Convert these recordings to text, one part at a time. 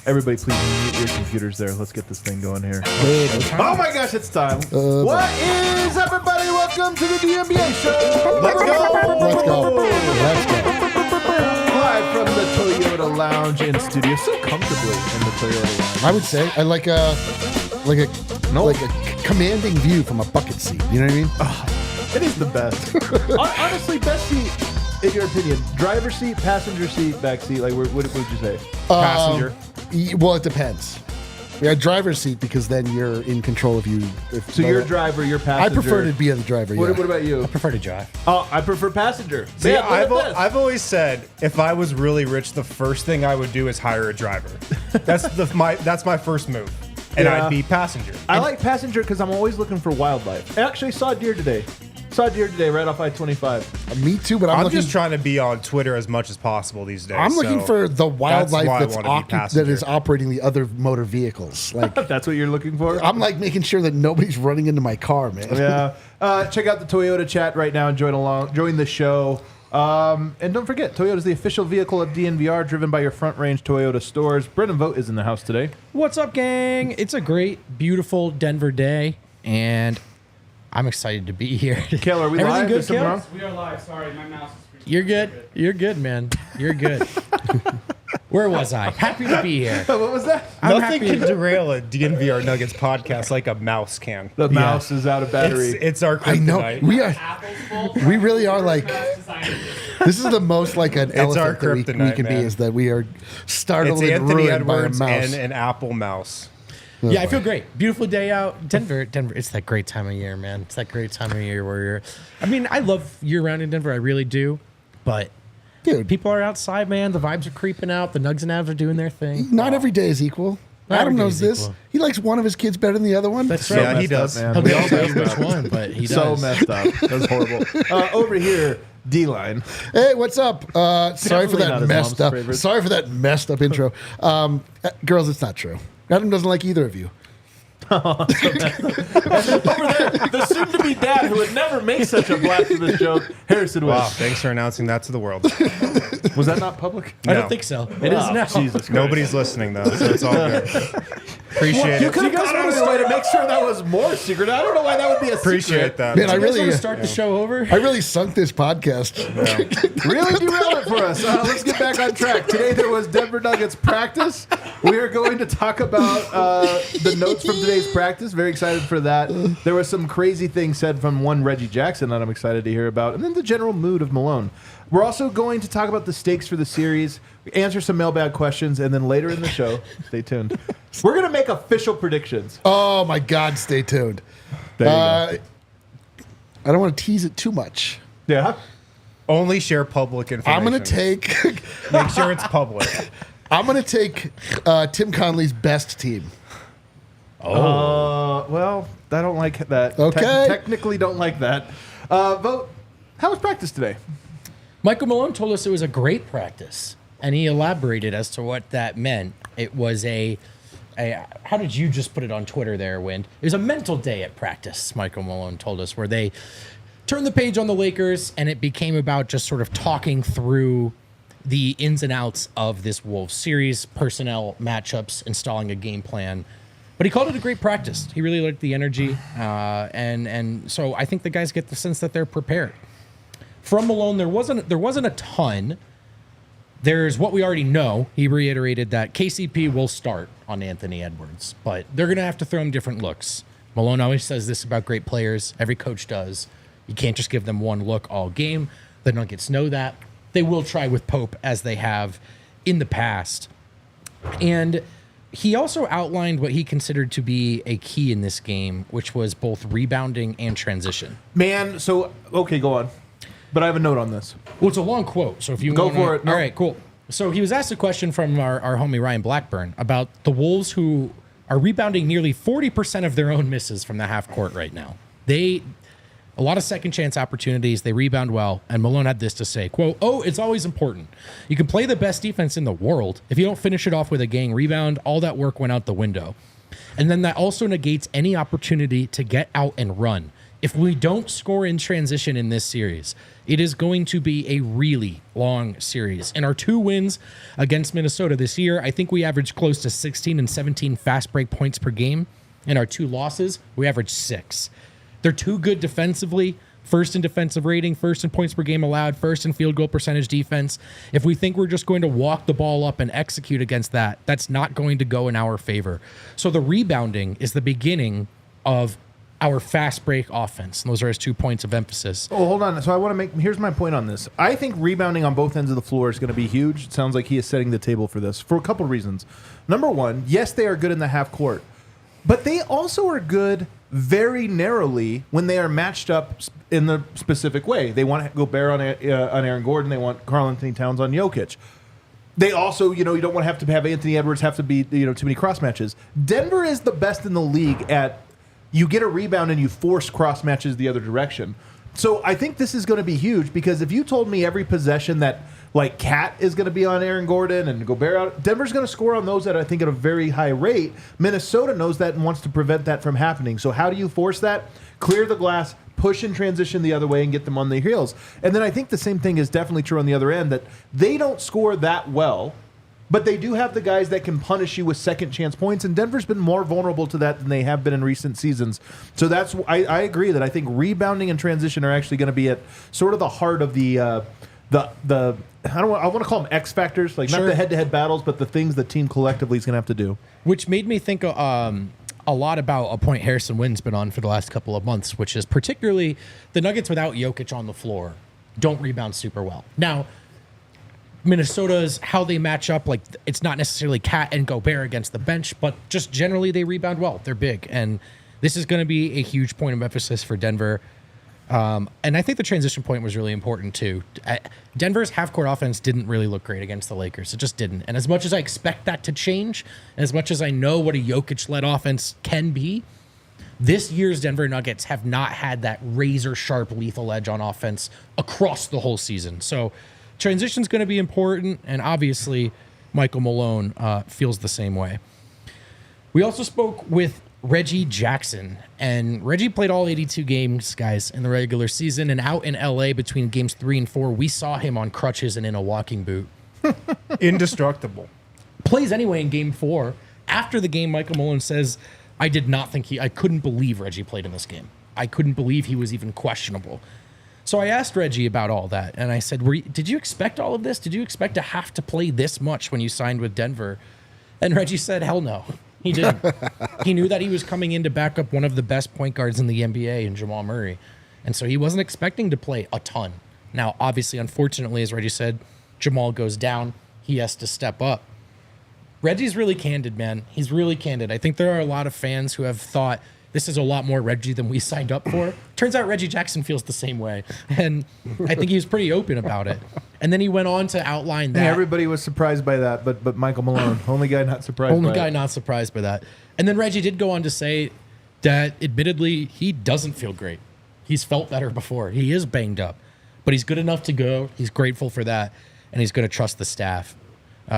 Everybody, please mute your computers there. Let's get this thing going here. Oh my gosh, it's time. What is everybody? Welcome to the DNVR show. Let's go. Live from the Toyota Lounge in studio, so comfortably in the Toyota Lounge. I would say I like a commanding view from a bucket seat. You know what I mean? Oh, it is the best. Honestly, best seat in your opinion. Driver seat, passenger seat, back seat. Like, what would you say? Passenger. Well, it depends. Yeah, driver's seat because then you're in control of you. So you're driver, you're passenger. I prefer to be the driver. What about you? I prefer to drive. Oh, I prefer passenger. See, I've always said if I was really rich, the first thing I would do is hire a driver. That's my first move, and I'd be passenger. I like passenger because I'm always looking for wildlife. I actually saw a deer today. Right off I-25. Me too, but I'm just trying to be on Twitter as much as possible these days. I'm looking for the wildlife that is operating the other motor vehicles. Like that's what you're looking for? I'm like making sure that nobody's running into my car, man. Yeah. Check out the Toyota chat right now and join the show. And don't forget, Toyota is the official vehicle of DNVR, driven by your Front Range Toyota stores. Brendan Vogt is in the house today. What's up, gang? It's a great, beautiful Denver day, and I'm excited to be here. Kale, are we live? Good, Kale? We are live. Sorry, my mouse is You're good. You're good, man. You're good. Where was I? Happy to be here. What was that? Nothing can derail a DNVR Nuggets podcast like a mouse can. The mouse is out of battery. It's our kryptonite. I know. We really are like. This is the most like an elephant that we can be. Is that we are startled and ruined by a mouse. And an Apple mouse. Yeah, I feel great. Beautiful day out. Denver, it's that great time of year, man. It's that great time of year where you're... I mean, I love year-round in Denver. I really do. But dude, people are outside, man. The vibes are creeping out. The Nugs and Avs are doing their thing. Not every day is equal. Adam knows this. Equal. He likes one of his kids better than the other one. That's right. Yeah, he does. He'll tell you which one, but he does. So messed up. That's horrible. Over here, D-line. Hey, what's up? Sorry for that messed up intro. Girls, it's not true. Adam doesn't like either of you. Over there, the soon-to-be dad who would never make such a blasphemous joke, Harrison West. Wow, thanks for announcing that to the world. Was that not public? I don't think so. It is now. Jesus Christ. Nobody's listening, though, so it's all good. Appreciate You it. could have gone out of your way to make sure that was more secret. I don't know why that would be a Appreciate secret. that. Man, I really want to start the show over. I really sunk this podcast. Really derailed it for us. Let's get back on track. Today there was Denver Nuggets practice. We are going to talk about the notes from today's practice. Very excited for that. There was some crazy things said from one Reggie Jackson that I'm excited to hear about. And then the general mood of Malone. We're also going to talk about the stakes for the series, answer some mailbag questions, and then later in the show, stay tuned, we're going to make official predictions. Oh, my God, stay tuned. There you I don't want to tease it too much. go. Yeah? Only share public information. I'm going to take... Make sure it's public. I'm going to take Tim Conley's best team. Well, I don't like that. Okay. Technically don't like that. Vote. How was practice today? Michael Malone told us it was a great practice, and he elaborated as to what that meant. It was a how did you just put it on Twitter there, Wind? It was a mental day at practice, Michael Malone told us, where they turned the page on the Lakers, and it became about just sort of talking through the ins and outs of this Wolves series, personnel, matchups, installing a game plan. But he called it a great practice. He really liked the energy, and so I think the guys get the sense that they're prepared. From Malone, there wasn't a ton. There's what we already know. He reiterated that KCP will start on Anthony Edwards, but they're going to have to throw him different looks. Malone always says this about great players. Every coach does. You can't just give them one look all game. The Nuggets know that. They will try with Pope as they have in the past. And he also outlined what he considered to be a key in this game, which was both rebounding and transition. Man, so, okay, go on. But I have a note on this. Well, it's a long quote, so if you go for it. No. All right, cool. So he was asked a question from our homie Ryan Blackburn about the Wolves, who are rebounding nearly 40% of their own misses from the half court right now. A lot of second chance opportunities. They rebound well. And Malone had this to say, quote, "Oh, it's always important. You can play the best defense in the world. If you don't finish it off with a gang rebound, all that work went out the window. And then that also negates any opportunity to get out and run. If we don't score in transition in this series, it is going to be a really long series. In our 2 wins against Minnesota this year, I think we averaged close to 16 and 17 fast break points per game. In our 2 losses, we averaged 6. They're too good defensively. First in defensive rating, first in points per game allowed, first in field goal percentage defense. If we think we're just going to walk the ball up and execute against that, that's not going to go in our favor. So the rebounding is the beginning of our fast break offense. And those are his 2 points of emphasis. Oh, hold on. So I want to here's my point on this. I think rebounding on both ends of the floor is going to be huge. It sounds like he is setting the table for this for a couple of reasons. Number one, yes, they are good in the half court, but they also are good very narrowly when they are matched up in the specific way. They want Gobert on Aaron Gordon. They want Karl-Anthony Towns on Jokic. They also, you don't want to have Anthony Edwards have to be, too many cross matches. Denver is the best in the league at you get a rebound and you force cross matches the other direction. So I think this is going to be huge because if you told me every possession that like Cat is going to be on Aaron Gordon and Gobert out, Denver's going to score on those at I think at a very high rate. Minnesota knows that and wants to prevent that from happening. So how do you force that? Clear the glass, push and transition the other way and get them on the heels. And then I think the same thing is definitely true on the other end that they don't score that well. But they do have the guys that can punish you with second chance points, and Denver's been more vulnerable to that than they have been in recent seasons. So that's I agree that I think rebounding and transition are actually going to be at sort of the heart of the I want to call them X factors, like not the head-to-head battles, but the things the team collectively is going to have to do. Which made me think a lot about a point Harrison Wynn's been on for the last couple of months, which is particularly the Nuggets without Jokic on the floor don't rebound super well. Now, Minnesota's how they match up, like it's not necessarily Cat and Gobert against the bench, but just generally they rebound well. They're big, and this is going to be a huge point of emphasis for Denver. And I think the transition point was really important too. Denver's half-court offense didn't really look great against the Lakers. It just didn't. And as much as I expect that to change, and as much as I know what a Jokic-led offense can be, this year's Denver Nuggets have not had that razor-sharp lethal edge on offense across the whole season. So transition's going to be important, and obviously Michael Malone feels the same way. We also spoke with Reggie Jackson, and Reggie played all 82 games, guys, in the regular season, and out in LA between games 3 and 4, we saw him on crutches and in a walking boot. Indestructible. Plays anyway in game 4. After the game, Michael Malone says, I couldn't believe Reggie played in this game. I couldn't believe he was even questionable. So I asked Reggie about all that, and I said, did you expect all of this? Did you expect to have to play this much when you signed with Denver? And Reggie said, hell no. He didn't. He knew that he was coming in to back up one of the best point guards in the NBA in Jamal Murray. And so he wasn't expecting to play a ton. Now, obviously, unfortunately, as Reggie said, Jamal goes down. He has to step up. Reggie's really candid, man. He's really candid. I think there are a lot of fans who have thought this is a lot more Reggie than we signed up for. Turns out Reggie Jackson feels the same way. And I think he was pretty open about it. And then he went on to outline that. And everybody was surprised by that, but Michael Malone, only guy not surprised by it. Only guy not surprised by that. And then Reggie did go on to say that, admittedly, he doesn't feel great. He's felt better before. He is banged up. But he's good enough to go. He's grateful for that. And he's going to trust the staff.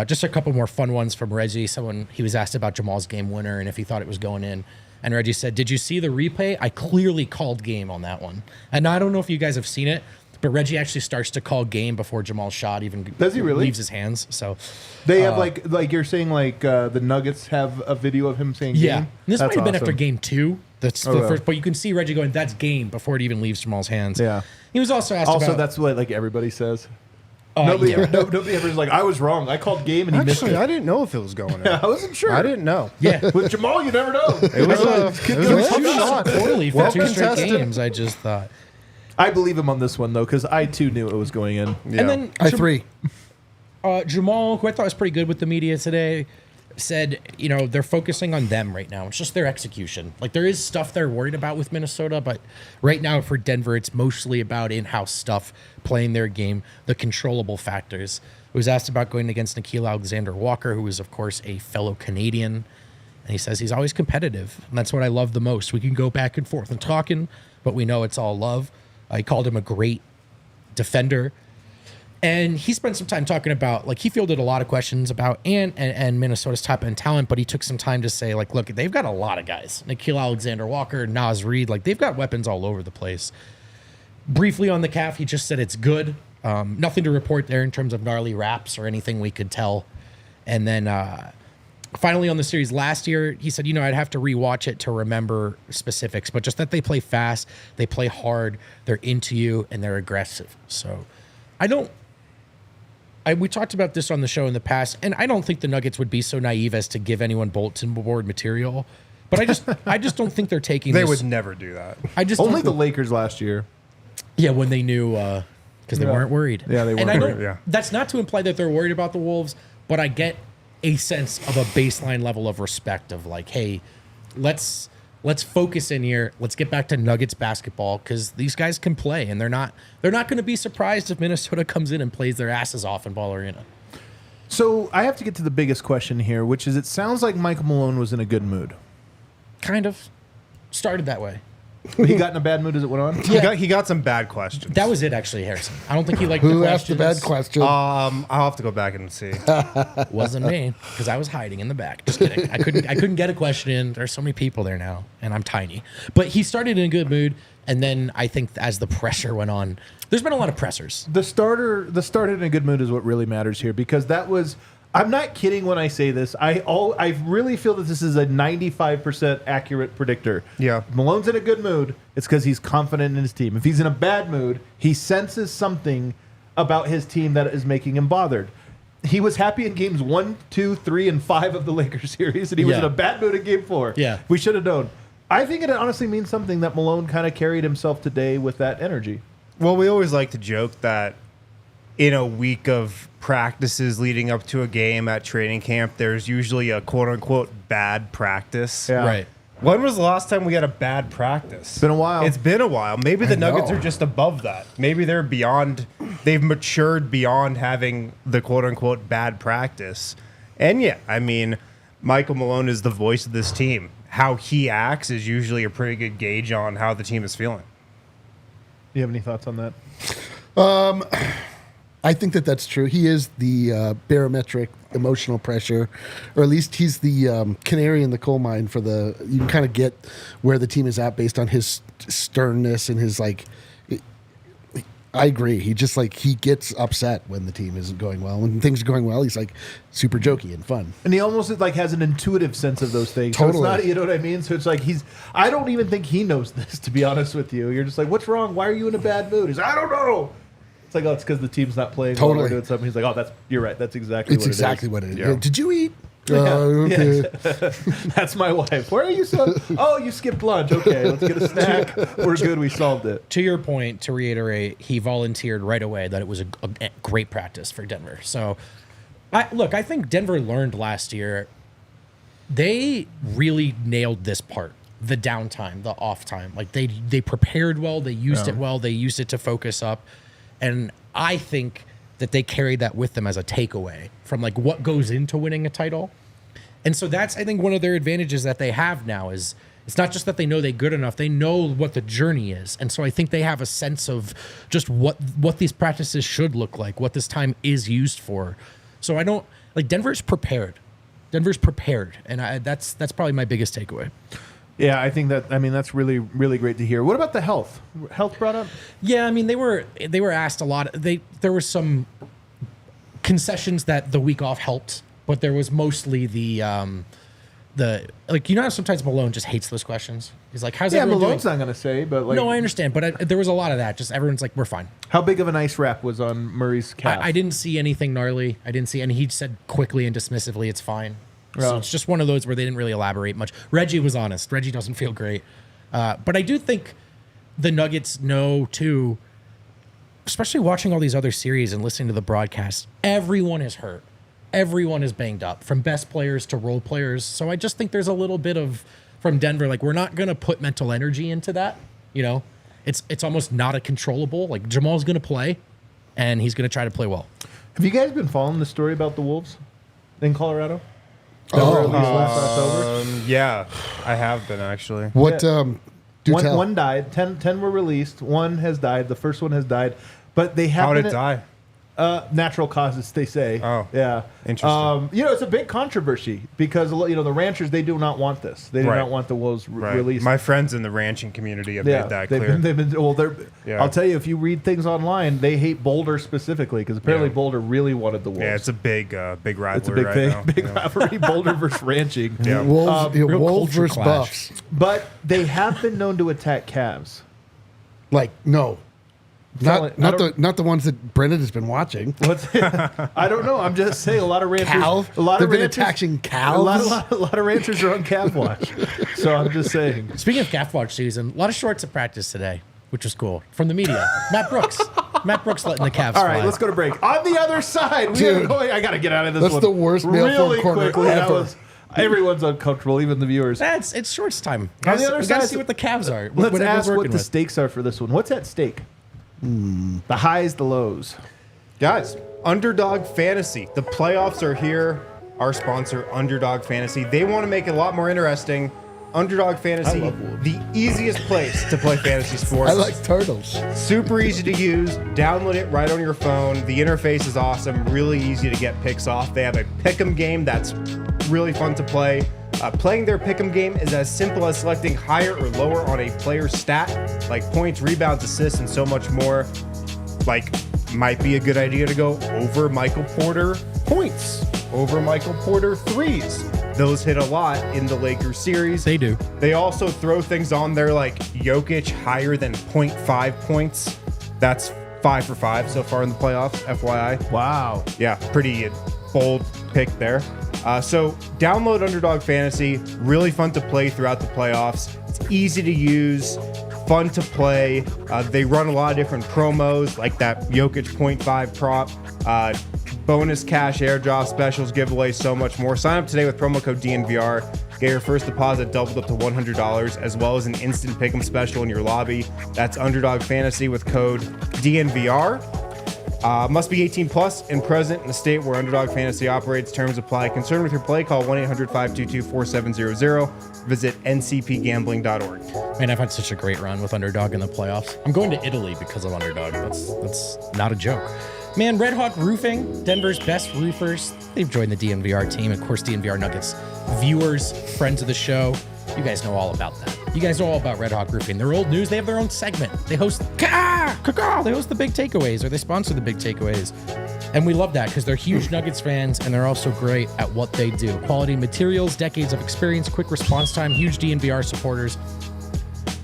Just a couple more fun ones from Reggie. He was asked about Jamal's game winner and if he thought it was going in. And Reggie said, did you see the replay? I clearly called game on that one. And I don't know if you guys have seen it, but Reggie actually starts to call game before Jamal's shot even Does he really? leaves his hands. So they have like you're saying the Nuggets have a video of him saying yeah. game? And this might have been after game 2. That's the really? first, but you can see Reggie going, that's game before it even leaves Jamal's hands. Yeah. He was also asked about... that's what like everybody says. Nobody Nobody ever is like, I was wrong. I called game and he missed it. I didn't know if it was going in. I wasn't sure. I didn't know. Yeah. With Jamal, you never know. It was a tough shot. Poorly for Well 2 straight contested. games, I just thought. I believe him on this one, though, because I, too, knew it was going in. Yeah. And then I 3. Jamal, who I thought was pretty good with the media today, said, they're focusing on them right now. It's just their execution. Like, there is stuff they're worried about with Minnesota, but right now for Denver, it's mostly about in-house stuff, playing their game, the controllable factors. He was asked about going against Nikola Alexander-Walker, who is, of course, a fellow Canadian. And he says he's always competitive, and that's what I love the most. We can go back and forth and talking, but we know it's all love. He called him a great defender. And he spent some time talking about, like, he fielded a lot of questions about and Minnesota's top end talent, but he took some time to say, like, look, they've got a lot of guys. Nikhil Alexander-Walker, Naz Reid, like, they've got weapons all over the place. Briefly on the calf, he just said it's good. Nothing to report there in terms of gnarly wraps or anything we could tell. And then finally on the series last year, he said, I'd have to rewatch it to remember specifics, but just that they play fast, they play hard, they're into you, and they're aggressive. So we talked about this on the show in the past, and I don't think the Nuggets would be so naive as to give anyone bulletin board material. But I just don't think they're taking They this. would never do that. Only the Lakers last year. Yeah, when they knew, because they weren't worried. Yeah, they weren't worried. Yeah. That's not to imply that they're worried about the Wolves, but I get a sense of a baseline level of respect of like, hey, let's focus in here. Let's get back to Nuggets basketball because these guys can play, and they're not going to be surprised if Minnesota comes in and plays their asses off in Ball Arena. So I have to get to the biggest question here, which is it sounds like Michael Malone was in a good mood. Kind of started that way. He got in a bad mood as it went on? He got some bad questions. That was it, actually, Harrison. I don't think he liked Who the asked the bad question? I'll have to go back and see. Wasn't me, because I was hiding in the back. Just kidding. I couldn't get a question in. There's so many people there now, and I'm tiny. But he started in a good mood, and then I think as the pressure went on, there's been a lot of pressers. The start in a good mood is what really matters here, because that was. I'm not kidding when I say this. I really feel that this is a 95% accurate predictor. Yeah. If Malone's in a good mood, it's because he's confident in his team. If he's in a bad mood, he senses something about his team that is making him bothered. He was happy in games 1, 2, 3, and 5 of the Lakers series, and he was in a bad mood in game 4. Yeah. We should have known. I think it honestly means something that Malone kind of carried himself today with that energy. Well, we always like to joke that in a week of practices leading up to a game at training camp, there's usually a quote-unquote bad practice. Yeah. Right. When was the last time we had a bad practice? It's been a while. It's been a while. Maybe the Nuggets know. are just above that. Maybe they're beyond, they've matured beyond having the quote-unquote bad practice. And yeah, I mean, Michael Malone is the voice of this team. How he acts is usually a pretty good gauge on how the team is feeling. Do you have any thoughts on that? I think that's true. He is the barometric emotional pressure, or at least he's the canary in the coal mine for the. You can kind of get where the team is at based on his sternness and his like. I agree. He just he gets upset when the team isn't going well. When things are going well, he's like super jokey and fun. And he almost has an intuitive sense of those things. Totally. So it's not, you know what I mean? So it's like I don't even think he knows this, to be honest with you. You're just like, what's wrong? Why are you in a bad mood? He's like, I don't know. It's like, oh, it's because the team's not playing well or doing something. He's like, oh, you're right. That's exactly what it is. It's exactly what it is. Yeah. Did you eat? Yeah. Okay. That's my wife. Where are you, son? Oh, you skipped lunch. Okay, let's get a snack. We're good. We solved it. To your point, to reiterate, he volunteered right away that it was a great practice for Denver. So, I think Denver learned last year. They really nailed this part, the downtime, the off time. Like they prepared well. They used it well. They used it to focus up. And I think that they carried that with them as a takeaway from what goes into winning a title. And so that's, I think, one of their advantages that they have now is it's not just that they know they're good enough, they know what the journey is. And so I think they have a sense of just what these practices should look like, what this time is used for. So I don't, Denver's prepared. Denver's prepared. And that's probably my biggest takeaway. Yeah, I think that's really, really great to hear. What about the health? Health brought up? Yeah, I mean, they were asked a lot. There were some concessions that the week off helped, but there was mostly the how sometimes Malone just hates those questions. He's like, how's everyone Malone's doing? not going to say, but No, I understand, but there was a lot of that. Just everyone's like, we're fine. How big of an ice wrap was on Murray's calf? I didn't see anything gnarly. And he said quickly and dismissively, it's fine. So it's just one of those where they didn't really elaborate much. Reggie was honest. Reggie doesn't feel great. But I do think the Nuggets know, too, especially watching all these other series and listening to the broadcast, everyone is hurt. Everyone is banged up, from best players to role players. So I just think there's a little bit of, from Denver, we're not going to put mental energy into that. It's almost not a controllable. Jamal's going to play, and he's going to try to play well. Have you guys been following the story about the Wolves in Colorado? Yeah, I have been actually. What? One died. 10 were released. One has died. The first one has died. But they have. How did it die? Natural causes, they say. Oh. Yeah. Interesting. It's a big controversy because, the ranchers, they do not want this. They do not want the wolves released. My friends in the ranching community have made that clear. I'll tell you, if you read things online, they hate Boulder specifically because apparently Boulder really wanted the wolves. Yeah, it's a big rivalry It's a big right thing, now. big rivalry, Boulder versus ranching. Yeah. Wolves, real wolves culture versus clash. buffs. But they have been known to attack calves. Like, no. Telling- I don't- Not the ones that Brendan has been watching. I don't know. I'm just saying a lot of ranchers. Calf? A lot They've of been ranchers, attaching a calves? lot of ranchers are on calf watch. So I'm just saying. Speaking of calf watch season, a lot of shorts at practice today, which was cool. From the media. Matt Brooks letting the calves All right, fly. let's go to break. On the other side, we are Dude, going. I got to get out of this that's one. the worst mail really phone corner quickly. ever. Everyone's uncomfortable, even the viewers. It's shorts time. On Guys, the other we gotta side, see what the calves are. Let's what everyone's ask what working the with. stakes are for this one. What's at stake? The highs, the lows. Guys, Underdog Fantasy. The playoffs are here. Our sponsor, Underdog Fantasy. They want to make it a lot more interesting. Underdog Fantasy, the easiest place to play fantasy sports. I like turtles. Super easy to use. Download it right on your phone. The interface is awesome. Really easy to get picks off. They have a pick'em game that's really fun to play. Playing their pick'em game is as simple as selecting higher or lower on a player's stat, like points, rebounds, assists, and so much more. Like, might be a good idea to go over Michael Porter points, over Michael Porter threes. Those hit a lot in the Lakers series. They do. They also throw things on there like Jokic higher than 0.5 points. That's 5 for 5 so far in the playoffs, FYI. Wow. Yeah, pretty bold pick there. So download Underdog Fantasy. Really fun to play throughout the playoffs. It's easy to use, fun to play. They run a lot of different promos like that Jokic 0.5 prop. Bonus cash airdrop specials, giveaways, so much more. Sign up today with promo code DNVR. Get your first deposit doubled up to $100, as well as an instant pick'em special in your lobby. That's Underdog Fantasy with code DNVR. Must be 18 plus and present in the state where Underdog Fantasy operates. Terms apply. Concerned with your play, call 1-800-522-4700. Visit ncpgambling.org. Man, I've had such a great run with Underdog in the playoffs. I'm going to Italy because of Underdog. That's not a joke. Man, Red Hawk Roofing, Denver's best roofers. They've joined the DNVR team. Of course, DNVR Nuggets viewers, friends of the show. You guys know all about that. You guys know all about Red Hawk Roofing. They're old news. They have their own segment. They host They host the Big Takeaways, or they sponsor the Big Takeaways. And we love that because they're huge Nuggets fans and they're also great at what they do. Quality materials, decades of experience, quick response time, huge DNVR supporters.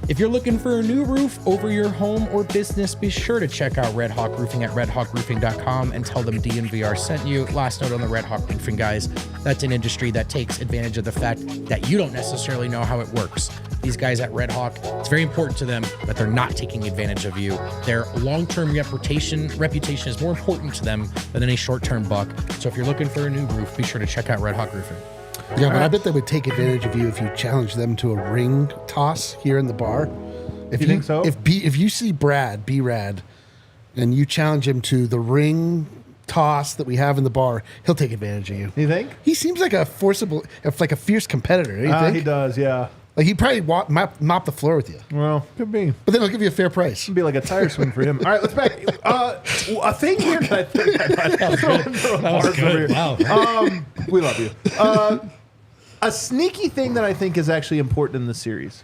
If you're looking for a new roof over your home or business, be sure to check out Red Hawk Roofing at redhawkroofing.com and tell them DNVR sent you. Last note on the Red Hawk Roofing, guys. That's an industry that takes advantage of the fact that you don't necessarily know how it works. These guys at Red Hawk, it's very important to them that they're not taking advantage of you. Their long-term reputation is more important to them than any short-term buck. So if you're looking for a new roof, be sure to check out Red Hawk Roofing. Yeah, but I bet they would take advantage of you if you challenge them to a ring toss here in the bar. If You think so? If you see B-Rad, and you challenge him to the ring toss that we have in the bar, he'll take advantage of you. You think? He seems like a fierce competitor. Don't you think? He does, yeah. Like he'd probably mop the floor with you, Well, could be. but then he'll give you a fair price. It'd be like a tire swing for him. All right, let's back. A thing here that I think That was good. Wow. we love you. A sneaky thing that I think is actually important in the series.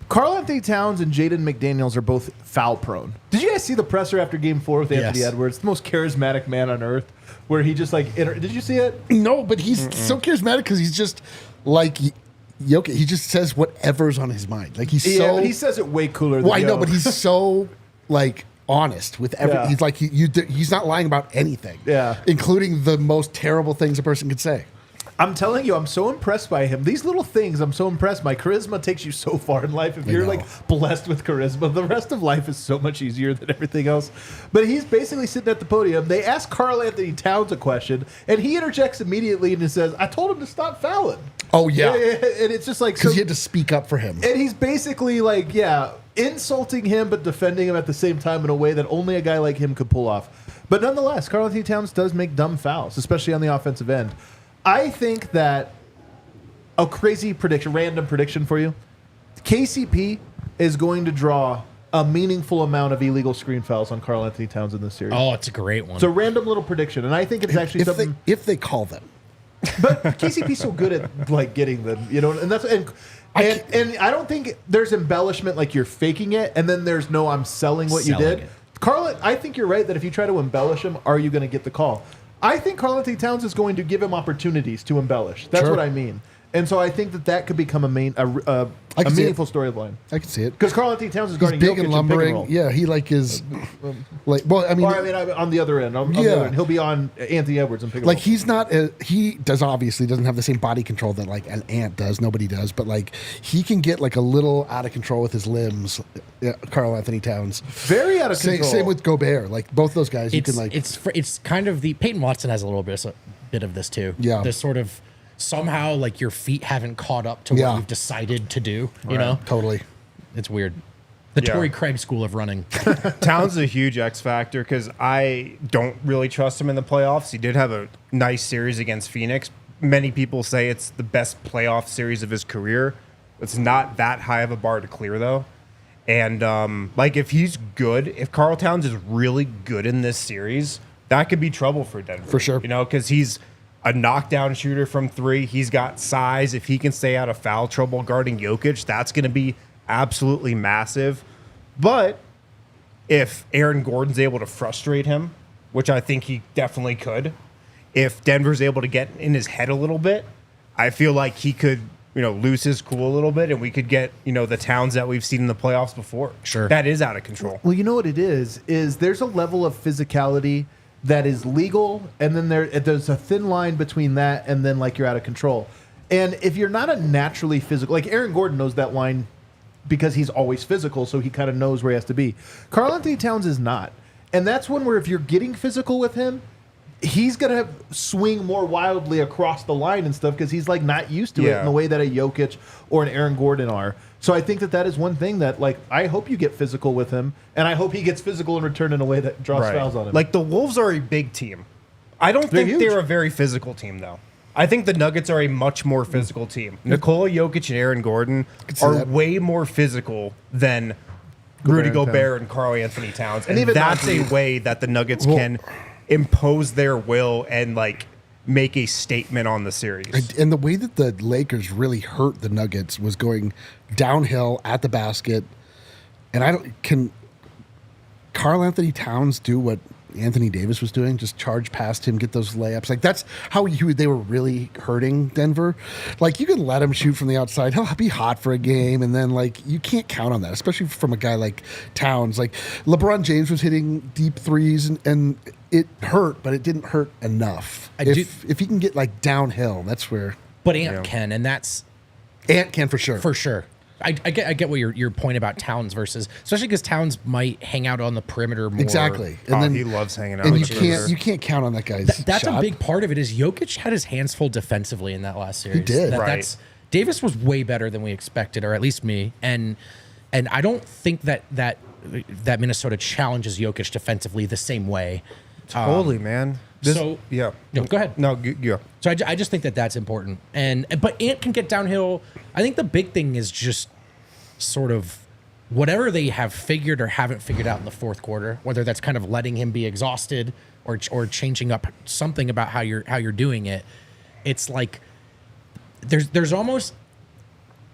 Karl Anthony Towns and Jaden McDaniels are both foul prone. Did you guys see the presser after Game 4 with Anthony Yes. Edwards, the most charismatic man on earth, where he just like did you see it? No, but he's so charismatic because he's just like Jokic. He just says whatever's on his mind. Like he's so. He says it way cooler. Well, than I know, Yo. but he's so like honest with every. Yeah. He's like he's not lying about anything. Yeah. Including the most terrible things a person could say. I'm telling you, I'm so impressed by him. These little things, I'm so impressed. My charisma takes you so far in life. If you're know. like blessed with charisma, the rest of life is so much easier than everything else. But he's basically sitting at the podium. They ask Karl Anthony Towns a question, and he interjects immediately and says, "I told him to stop fouling." Oh yeah, And it's just like because so, he had to speak up for him. and he's basically like, insulting him but defending him at the same time in a way that only a guy like him could pull off. But nonetheless, Karl Anthony Towns does make dumb fouls, especially on the offensive end. I think that a crazy prediction, random prediction for you, KCP is going to draw a meaningful amount of illegal screen fouls on Karl Anthony Towns in this series. Oh, it's a great one. It's a random little prediction, and I think it's actually something. If they call them. But KCP's so good at like getting them, and that's and I don't think there's embellishment like you're faking it, and then there's no I'm selling what you did. Karl, I think you're right that if you try to embellish him, are you going to get the call? I think Karl Anthony Towns is going to give him opportunities to embellish. That's what I mean. And so I think that could become a meaningful storyline. I can see it because Karl Anthony Towns is guarding big Jokic and lumbering. And Yeah, he is like. Well, I mean, on the other end, on the other end, he'll be on Anthony Edwards and pick. Like he's not. He obviously doesn't have the same body control that like an Ant does. Nobody does, but like he can get like a little out of control with his limbs. Karl Anthony Towns, very out of control. Same with Gobert. Like both those guys, you can like. It's kind of the Peyton Watson has a little bit of this too. Yeah, this sort of. Somehow, like your feet haven't caught up to what you've decided to do. You know, totally. It's weird. The Torrey Craig school of running. Towns is a huge X factor because I don't really trust him in the playoffs. He did have a nice series against Phoenix. Many people say it's the best playoff series of his career. It's not that high of a bar to clear though. And like if he's good, if Karl Towns is really good in this series, that could be trouble for Denver. For sure. Because he's a knockdown shooter from three. He's got size. If he can stay out of foul trouble guarding Jokic, that's going to be absolutely massive. But if Aaron Gordon's able to frustrate him, which I think he definitely could, if Denver's able to get in his head a little bit, I feel like he could, lose his cool a little bit, and we could get, the Towns that we've seen in the playoffs before. Sure. That is out of control. Well, you know what it is there's a level of physicality that is legal, and then there's a thin line between that and then like you're out of control. And if you're not a naturally physical, like Aaron Gordon knows that line because he's always physical, so he kind of knows where he has to be. Karl Anthony Towns is not. And that's one where if you're getting physical with him, he's going to swing more wildly across the line and stuff because he's like not used to it in the way that a Jokic or an Aaron Gordon are. So I think that is one thing that like I hope you get physical with him, and I hope he gets physical in return in a way that draws fouls on him. Like the Wolves are a big team. I don't think they're a very physical team though. I think the Nuggets are a much more physical team. Nikola Jokic and Aaron Gordon are way more physical than Rudy Gobert and Karl Anthony Towns, and that's a way that the Nuggets can impose their will and like make a statement on the series. And the way that the Lakers really hurt the Nuggets was going downhill at the basket. And can Karl Anthony Towns do what Anthony Davis was doing? Just charge past him, get those layups. Like that's how they were really hurting Denver. Like you can let him shoot from the outside. He'll be hot for a game. And then like you can't count on that, especially from a guy like Towns. Like LeBron James was hitting deep threes and it hurt, but it didn't hurt enough. If he can get like downhill, that's where. But Ant can, and that's Ant can for sure. For sure. I get what your point about Towns versus, especially because Towns might hang out on the perimeter more. Exactly, and then he loves hanging out. And you can't count on that guy's. That's shot. a big part of it. Is Jokic had his hands full defensively in that last series. He did. That's Davis was way better than we expected, or at least me. And I don't think that Minnesota challenges Jokic defensively the same way. Totally, man. No, go ahead. No, go. So I just think that's important. But Ant can get downhill. I think the big thing is just sort of whatever they have figured or haven't figured out in the fourth quarter, whether that's kind of letting him be exhausted or changing up something about how you're doing it. It's like there's almost,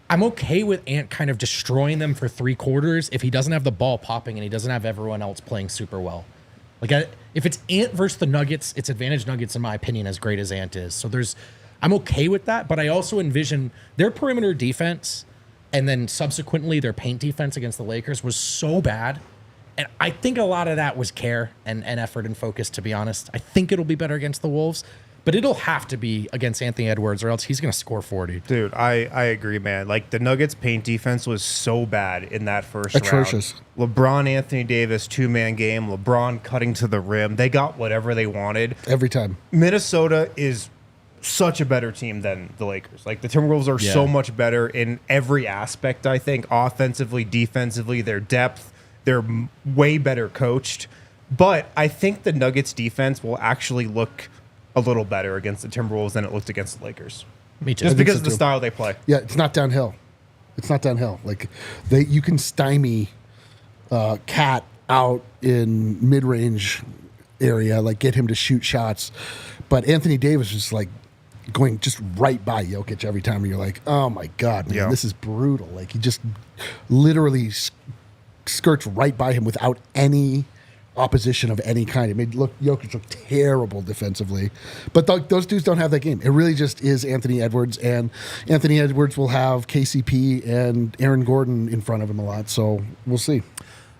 I'm okay with Ant kind of destroying them for 3 quarters if he doesn't have the ball popping and he doesn't have everyone else playing super well. Like if it's Ant versus the Nuggets, it's advantage Nuggets in my opinion, as great as Ant is. So I'm okay with that, but I also envision their perimeter defense and then subsequently their paint defense against the Lakers was so bad. And I think a lot of that was care and effort and focus, to be honest. I think it'll be better against the Wolves, but it'll have to be against Anthony Edwards or else he's going to score 40. Dude, I agree, man. Like the Nuggets paint defense was so bad in that first Atrocious. round. LeBron, Anthony Davis, 2-man game. LeBron cutting to the rim. They got whatever they wanted. Every time. Minnesota is such a better team than the Lakers. Like the Timberwolves are so much better in every aspect, I think. Offensively, defensively, their depth. They're way better coached. But I think the Nuggets defense will actually look a little better against the Timberwolves than it looked against the Lakers. Me too. Just because of the style they play. Yeah, it's not downhill. Like you can stymie Cat out in mid-range area, like get him to shoot shots. But Anthony Davis was like going just right by Jokic every time. And you're like, oh my God, man, this is brutal. Like he just literally skirts right by him without any opposition of any kind. It made Jokic look terrible defensively. But those dudes don't have that game. It really just is Anthony Edwards, and Anthony Edwards will have KCP and Aaron Gordon in front of him a lot. So we'll see.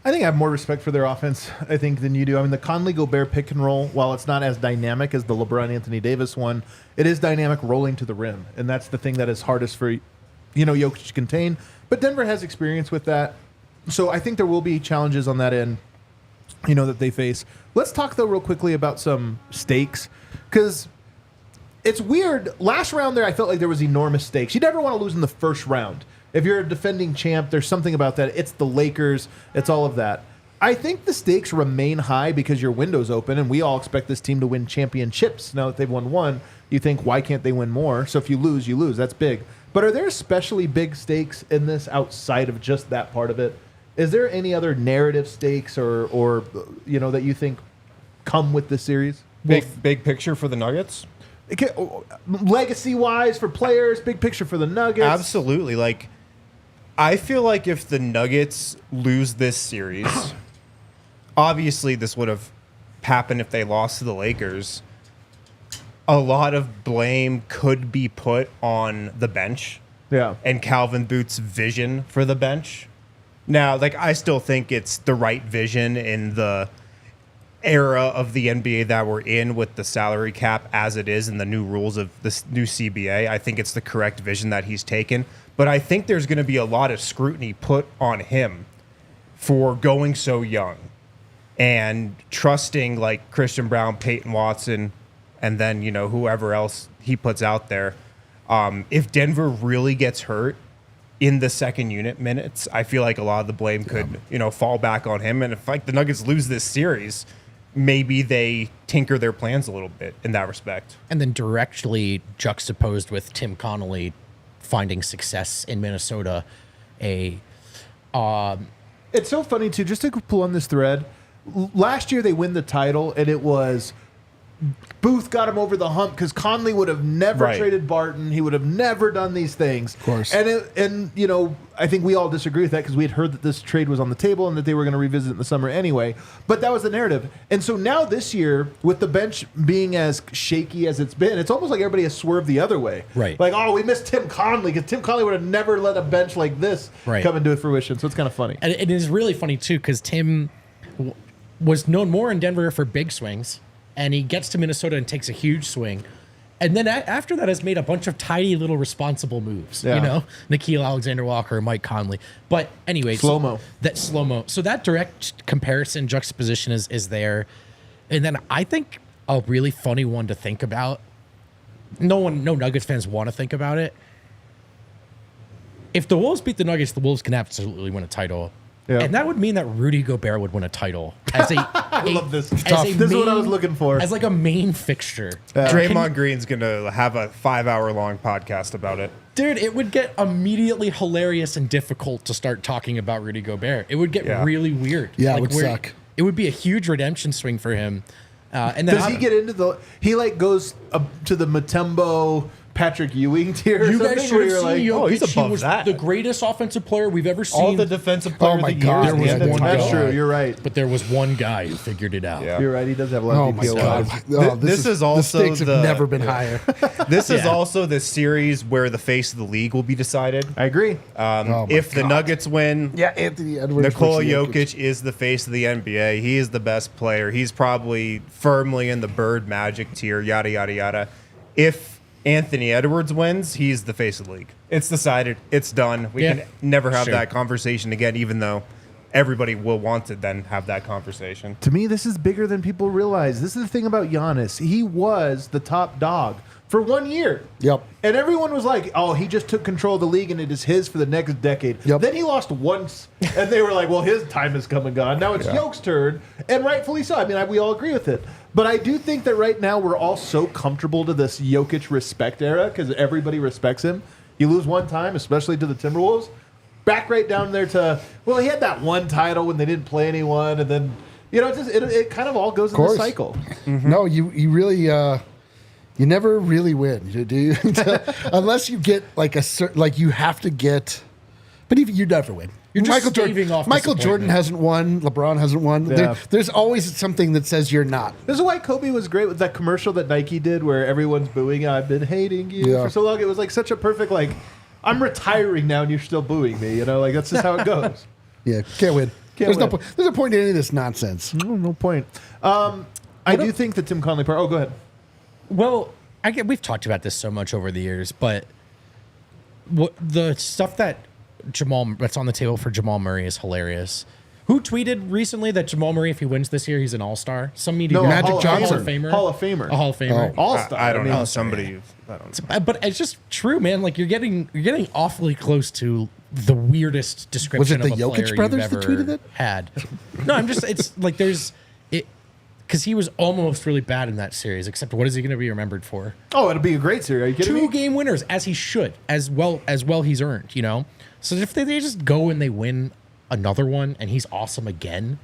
I think I have more respect for their offense, I think, than you do. I mean, the Conley-Gobert pick and roll, while it's not as dynamic as the LeBron-Anthony Davis one, it is dynamic rolling to the rim. And that's the thing that is hardest for, Jokic to contain. But Denver has experience with that. So I think there will be challenges on that end, that they face. Let's talk, though, real quickly about some stakes. Because it's weird. Last round there, I felt like there was enormous stakes. You never want to lose in the first round. If you're a defending champ, there's something about that. It's the Lakers. It's all of that. I think the stakes remain high because your window's open, and we all expect this team to win championships. Now that they've won one, you think, why can't they win more? So if you lose, you lose. That's big. But are there especially big stakes in this outside of just that part of it? Is there any other narrative stakes or that you think come with this series? Big picture for the Nuggets? Legacy-wise for players, big picture for the Nuggets. Absolutely. Like, I feel like if the Nuggets lose this series, obviously this would have happened if they lost to the Lakers. A lot of blame could be put on the bench. Yeah. And Calvin Booth's vision for the bench. Now, I still think it's the right vision in the era of the NBA that we're in with the salary cap as it is and the new rules of this new CBA. I think it's the correct vision that he's taken. But I think there's going to be a lot of scrutiny put on him for going so young and trusting Christian Brown, Peyton Watson, and then, whoever else he puts out there. If Denver really gets hurt in the second unit minutes, I feel like a lot of the blame could, fall back on him. And if the Nuggets lose this series, maybe they tinker their plans a little bit in that respect. And then directly juxtaposed with Tim Connolly finding success in Minnesota. It's so funny, too, just to pull on this thread. Last year they win the title, and it was Booth got him over the hump because Conley would have never traded Barton. He would have never done these things. Of course. And I think we all disagree with that because we had heard that this trade was on the table and that they were going to revisit it in the summer anyway. But that was the narrative. And so now this year, with the bench being as shaky as it's been, it's almost like everybody has swerved the other way. Right. We missed Tim Conley because Tim Conley would have never let a bench like this come into fruition. So it's kind of funny. And it is really funny, too, because Tim was known more in Denver for big swings. And he gets to Minnesota and takes a huge swing. And then after that has made a bunch of tiny little responsible moves. Yeah. Nikhil Alexander-Walker, Mike Conley. But anyway. Slow-mo. So that direct comparison, juxtaposition is there. And then I think a really funny one to think about. No Nuggets fans want to think about it. If the Wolves beat the Nuggets, the Wolves can absolutely win a title. Yeah. And that would mean that Rudy Gobert would win a title as a. I love this. This is what I was looking for. As a main fixture. Draymond Green's going to have a 5-hour-long podcast about it. Dude, it would get immediately hilarious and difficult to start talking about Rudy Gobert. It would get really weird. Yeah, it would suck. It would be a huge redemption swing for him. And then does he get into the? He goes to the Mutombo Patrick Ewing tier. You guys should have seen Jokic. He's above he was that. The greatest offensive player we've ever seen. All the defensive player Oh my of the God, year. there was one That's guy. true. You're right. But there was one guy who figured it out. Yeah. You're right. He does have a lot Oh of my DPOIs. God! This is also the stakes have the- never been higher. This is Yeah. also the series where the face of the league will be decided. I agree. my If the God. Nuggets win, Yeah, Anthony Edwards. Nikola versus Jokic is the face of the NBA. He is the best player. He's probably firmly in the Bird Magic tier, yada, yada, yada. If Anthony Edwards wins, he's the face of the league. It's decided. It's done. We can never have that conversation again, even though everybody will want to then have that conversation. To me, this is bigger than people realize. This is the thing about Giannis. He was the top dog for 1 year. Yep. And everyone was like, oh, he just took control of the league and it is his for the next decade. Yep. Then he lost once, and they were like, well, his time has come and gone. Now it's Yoke's turn, and rightfully so. I mean, we all agree with it. But I do think that right now we're all so comfortable to this Jokic respect era because everybody respects him. You lose one time, especially to the Timberwolves. back right down there to, well, he had that one title when they didn't play anyone, and then, it kind of all goes in the cycle. Mm-hmm. No, you really, you never really win, do you? Unless you get like you have to get, but even you never win. You're just staving off Michael Jordan hasn't won. LeBron hasn't won. Yeah. There's always something that says you're not. This is why Kobe was great with that commercial that Nike did where everyone's booing, I've been hating you for so long. It was like such a perfect, like, I'm retiring now and you're still booing me. Like, that's just how it goes. Yeah, can't win. There's no point. There's no point in any of this nonsense. No point. I do think the Tim Conley part. Oh, go ahead. Well, we've talked about this so much over the years, but the stuff that's on the table for Jamal Murray is hilarious. Who tweeted recently that Jamal Murray, if he wins this year, he's an all-star? Some media guy. Magic Johnson. Hall of Famer. A Hall of Famer. All-star. I don't know. Somebody. I don't know. But it's just true, man. Like you're getting awfully close to the weirdest description Was it of the a Jokic player brothers you've that ever tweeted it? had. No, it's like because he was almost really bad in that series. Except what is he going to be remembered for? Oh, it'll be a great series. Are you kidding me? 2 game winners, as he should, as well he's earned. So if they just go and they win another one, and he's awesome again.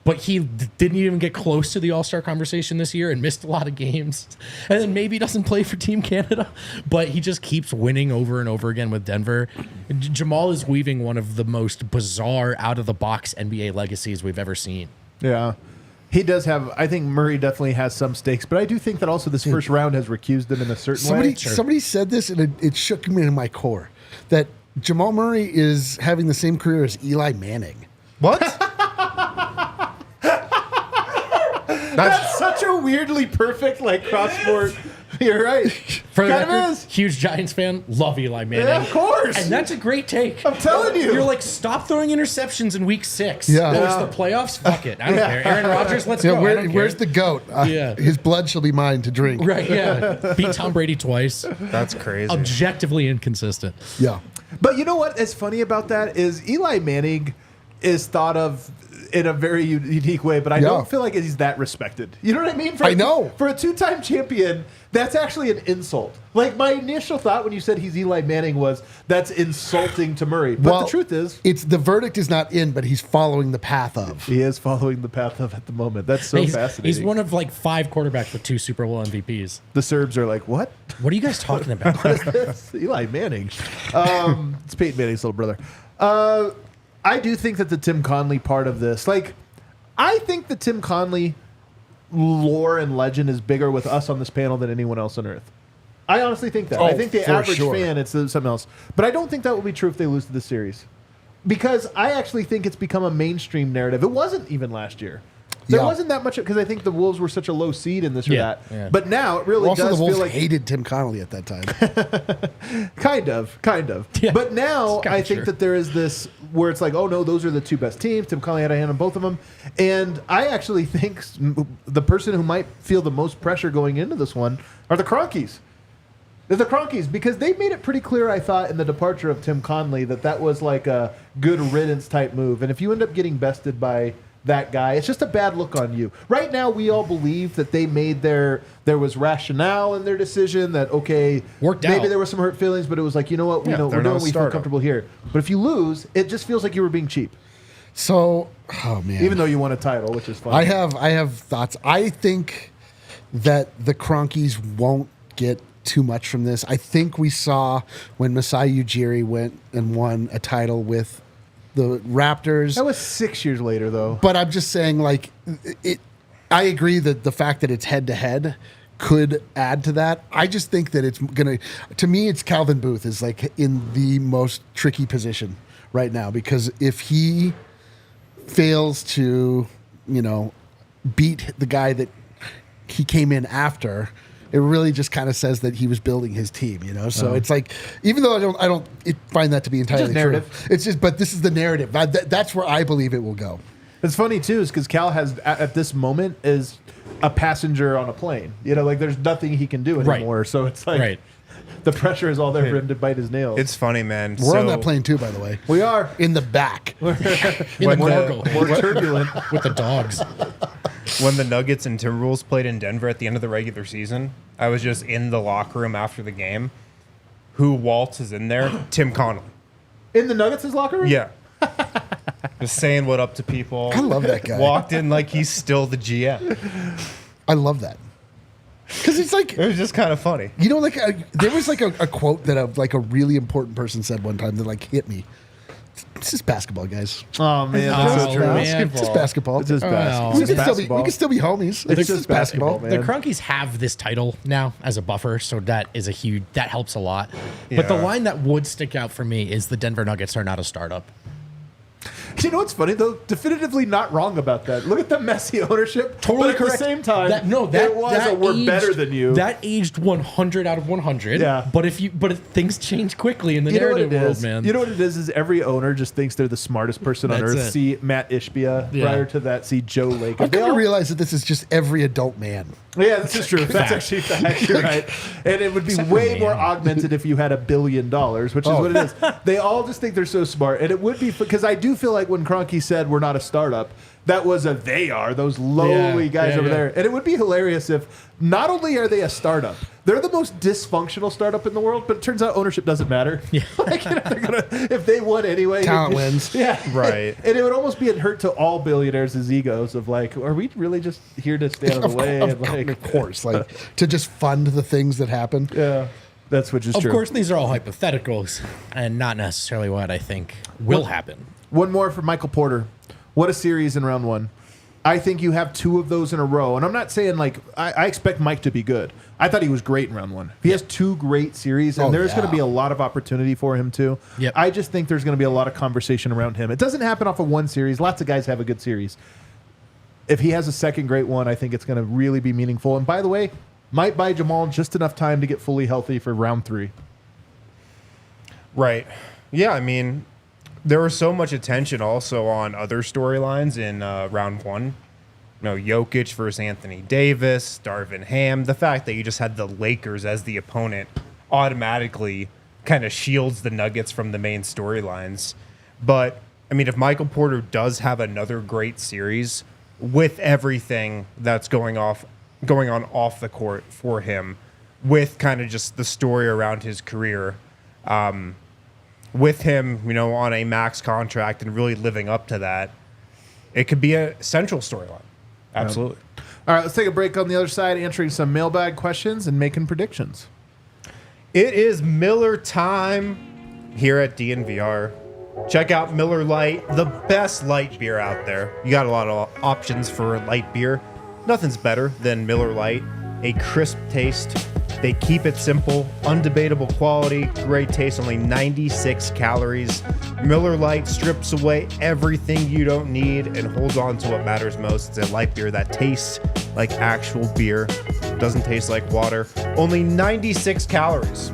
But he didn't even get close to the All-Star conversation this year and missed a lot of games. And then maybe doesn't play for Team Canada, but he just keeps winning over and over again with Denver. Jamal is weaving one of the most bizarre, out-of-the-box NBA legacies we've ever seen. Yeah. He does have, I think Murray definitely has some stakes, but I do think that also this first round has recused him in a certain way. Somebody said this, and it shook me in my core, that Jamal Murray is having the same career as Eli Manning. What? That's such a weirdly perfect, like, cross-sport. You're right. For the Kind of record, is. huge Giants fan, love Eli Manning. Yeah, of course. And that's a great take. I'm telling you. You're like, stop throwing interceptions in week 6. Yeah. Oh, Yeah. it's the playoffs? Fuck it. I don't care. Aaron Rodgers, let's go. I don't Where's care. the GOAT? Yeah. His blood shall be mine to drink. Right, yeah. Beat Tom Brady twice. That's crazy. Objectively inconsistent. Yeah. But you know what is funny about that is Eli Manning is thought of in a very unique way, but I don't feel like he's that respected. You know what I mean? I know. For a 2-time champion, that's actually an insult. Like, my initial thought when you said he's Eli Manning was, that's insulting to Murray. But the truth is, the verdict is not in, but he's following the path of. he is following the path of at the moment. That's so fascinating. He's one of like 5 quarterbacks with 2 Super Bowl MVPs. The Serbs are like, what? What are you guys talking about? What is this? Eli Manning. It's Peyton Manning's little brother. I do think that the Tim Conley part of this, like, I think the Tim Conley lore and legend is bigger with us on this panel than anyone else on earth. I honestly think that. I think the average fan, it's something else. But I don't think that will be true if they lose to the series. Because I actually think it's become a mainstream narrative. It wasn't even last year. There wasn't that much, because I think the Wolves were such a low seed in this or that. Yeah. But now it really Also, does the Wolves feel like hated Tim Connolly at that time. Kind of. Yeah, but now I think true. that there is this where it's like, oh no, those are the 2 best teams. Tim Conley had a hand on both of them. And I actually think the person who might feel the most pressure going into this one are the Cronkies. They're the Cronkies, because they made it pretty clear, I thought, in the departure of Tim Conley that was like a good riddance type move. And if you end up getting bested by that guy, it's just a bad look on you. Right now, we all believe that they made there was rationale in their decision, that, okay, worked maybe out. there were some hurt feelings, but it was like, you know what, we're doing what we feel comfortable here. But if you lose, it just feels like you were being cheap. So, oh man. Even though you won a title, which is fun. I have thoughts. I think that the Cronkies won't get too much from this. I think we saw when Masai Ujiri went and won a title with the Raptors. That was 6 years later, though. But I'm just saying, like, I agree that the fact that it's head-to-head could add to that. I just think that it's going to me, it's Calvin Booth is, like, in the most tricky position right now, because if he fails to, beat the guy that he came in after, it really just kind of says that he was building his team, So it's like, even though I don't find that to be entirely true. It's just, but this is the narrative. That's where I believe it will go. It's funny too, is because Cal has at this moment is a passenger on a plane. Like there's nothing he can do anymore. Right. So it's like the pressure is all there for him to bite his nails. It's funny, man. We're on that plane too, by the way. We are in the back, in the cargo, more turbulent with the dogs. When the Nuggets and Timberwolves played in Denver at the end of the regular season, I was just in the locker room after the game. Who waltzes in there? Tim Connelly. In the Nuggets' locker room? Yeah. Just saying what up to people. I love that guy. Walked in like he's still the GM. I love that. Because it's like, It was just kind of funny. you know, like there was like a quote that a really important person said one time that like hit me. It's just basketball, guys. Oh, man. Oh, That's so true. man. It's just basketball. It's just basketball. Oh, we, can basketball. we can still be homies. It's just basketball, man. The Crunkies have this title now as a buffer, so that is that helps a lot. But the Yeah. line that would stick out for me is the Denver Nuggets are not a startup. You know what's funny, though? Definitively not wrong about that. Look at the messy ownership. Totally but correct. At the same time, that it was a we're better than you. That aged 100 out of 100. Yeah. But things change quickly in the You know what narrative it world, is? man. You know what it is every owner just thinks they're the smartest person on That's earth. it. See Matt Ishbia. Yeah. Prior to that, see Joe Lake. I've come to realize that this is just every adult man. Yeah, this is true. That's actually fact. You're right. And it would be Except for way me. more augmented if you had $1 billion, which is what it is. They all just think they're so smart. And it would be, because I do feel like when Kroenke said we're not a startup, that was they are, those lowly guys over there. And it would be hilarious if not only are they a startup, they're the most dysfunctional startup in the world, but it turns out ownership doesn't matter. Yeah. Like, if they won anyway. Talent wins. Yeah. Right. And it would almost be a hurt to all billionaires' egos of like, are we really just here to stay out of the way? Of course, like to just fund the things that happen. Yeah. That's which is Of true. course, these are all hypotheticals and not necessarily what I think will happen. One more for Michael Porter. What a series in round one. I think you have two of those in a row. And I'm not saying like I expect Mike to be good. I thought he was great in round one. He has two great series, and there's going to be a lot of opportunity for him too. Yep. I just think there's going to be a lot of conversation around him. It doesn't happen off of one series. Lots of guys have a good series. If he has a second great one, I think it's going to really be meaningful. And by the way, might buy Jamal just enough time to get fully healthy for round three. Right. Yeah, I mean, there was so much attention also on other storylines in round one. You know, Jokic versus Anthony Davis, Darvin Ham. The fact that you just had the Lakers as the opponent automatically kind of shields the Nuggets from the main storylines. But, I mean, if Michael Porter does have another great series with everything that's going on off the court for him, with kind of just the story around his career, with him, you know, on a max contract and really living up to that, it could be a central storyline. Absolutely. All right, let's take a break on the other side, answering some mailbag questions and making predictions. It is Miller time here at DNVR. Check out Miller Lite, the best light beer out there. You got a lot of options for light beer. Nothing's better than Miller Lite. A crisp taste. They keep it simple, undebatable quality, great taste, only 96 calories. Miller Lite strips away everything you don't need and holds on to what matters most. It's a light beer that tastes like actual beer, doesn't taste like water. Only 96 calories.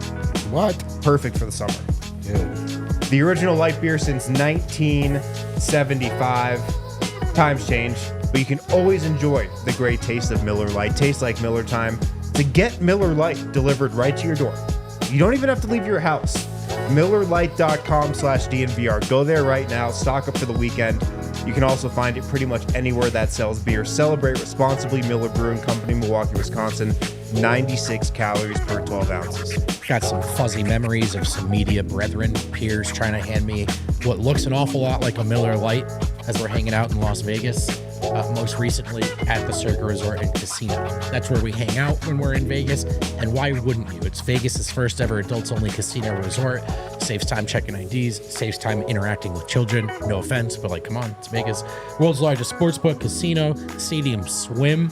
What? Perfect for the summer. Dude. The original light beer since 1975. Times change, but you can always enjoy the great taste of Miller Lite. Tastes like Miller time. To get Miller Lite delivered right to your door, you don't even have to leave your house. MillerLite.com/DNVR. Go there right now. Stock up for the weekend. You can also find it pretty much anywhere that sells beer. Celebrate responsibly. Miller Brewing Company, Milwaukee, Wisconsin. 96 calories per 12 ounces. Got some fuzzy memories of some media brethren, peers trying to hand me what looks an awful lot like a Miller Lite as we're hanging out in Las Vegas. Most recently at the Circa Resort and Casino. That's where we hang out when we're in Vegas. And why wouldn't you? It's Vegas's first ever adults-only casino resort. Saves time checking IDs. Saves time interacting with children. No offense, but like, come on, it's Vegas. World's largest sportsbook, casino, stadium swim.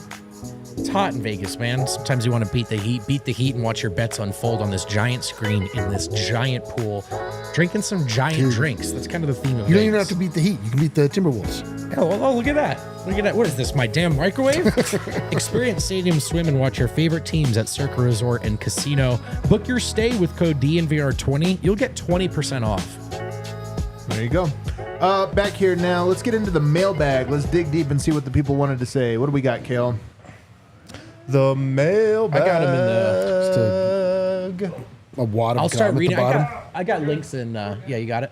It's hot in Vegas, man. Sometimes you want to beat the heat and watch your bets unfold on this giant screen in this giant pool, drinking some giant drinks. That's kind of the theme of You don't Vegas. even have to beat the Heat. You can beat the Timberwolves. Oh, look at that. Look at that. What is this, my damn microwave? Experience Stadium Swim and watch your favorite teams at Circa Resort and Casino. Book your stay with code DNVR20. You'll get 20% off. There you go. Back here now. Let's get into the mailbag. Let's dig deep and see what the people wanted to say. What do we got, Kale? The mailbag. I got him in the a wad of I'll start gum reading. at the bottom. I got links in. Yeah, you got it.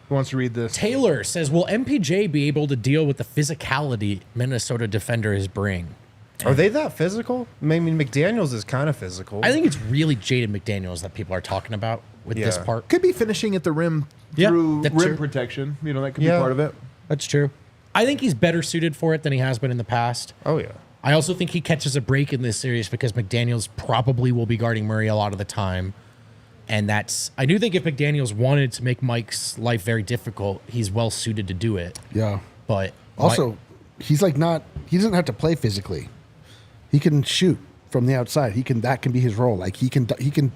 Who wants to read this? Taylor says, will MPJ be able to deal with the physicality Minnesota defenders bring? Are they that physical? I mean, McDaniels is kind of physical. I think it's really Jaden McDaniels that people are talking about with this part. Could be finishing at the rim Yeah, through that's rim true. protection. You know, that could Yeah. be part of it. That's true. I think he's better suited for it than he has been in the past. Oh yeah. I also think he catches a break in this series because McDaniels probably will be guarding Murray a lot of the time. And I do think if McDaniels wanted to make Mike's life very difficult, he's well suited to do it. Yeah. But Also, he's like he doesn't have to play physically. He can shoot from the outside. That can be his role. Like he can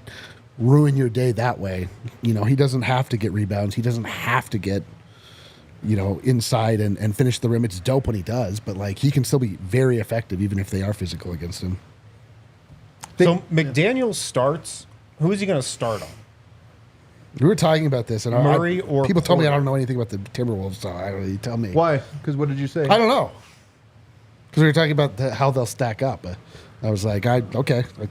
ruin your day that way. You know, he doesn't have to get rebounds. He doesn't have to get, you know, inside and finish the rim. It's dope when he does, but like he can still be very effective even if they are physical against him. So McDaniels starts. Who is he going to start on? We were talking about this, and Murray or people told me I Porter? don't know anything about the Timberwolves, so I don't know. You tell me. Why? Because what did you say? I don't know. Because we were talking about how they'll stack up. I was like, okay. I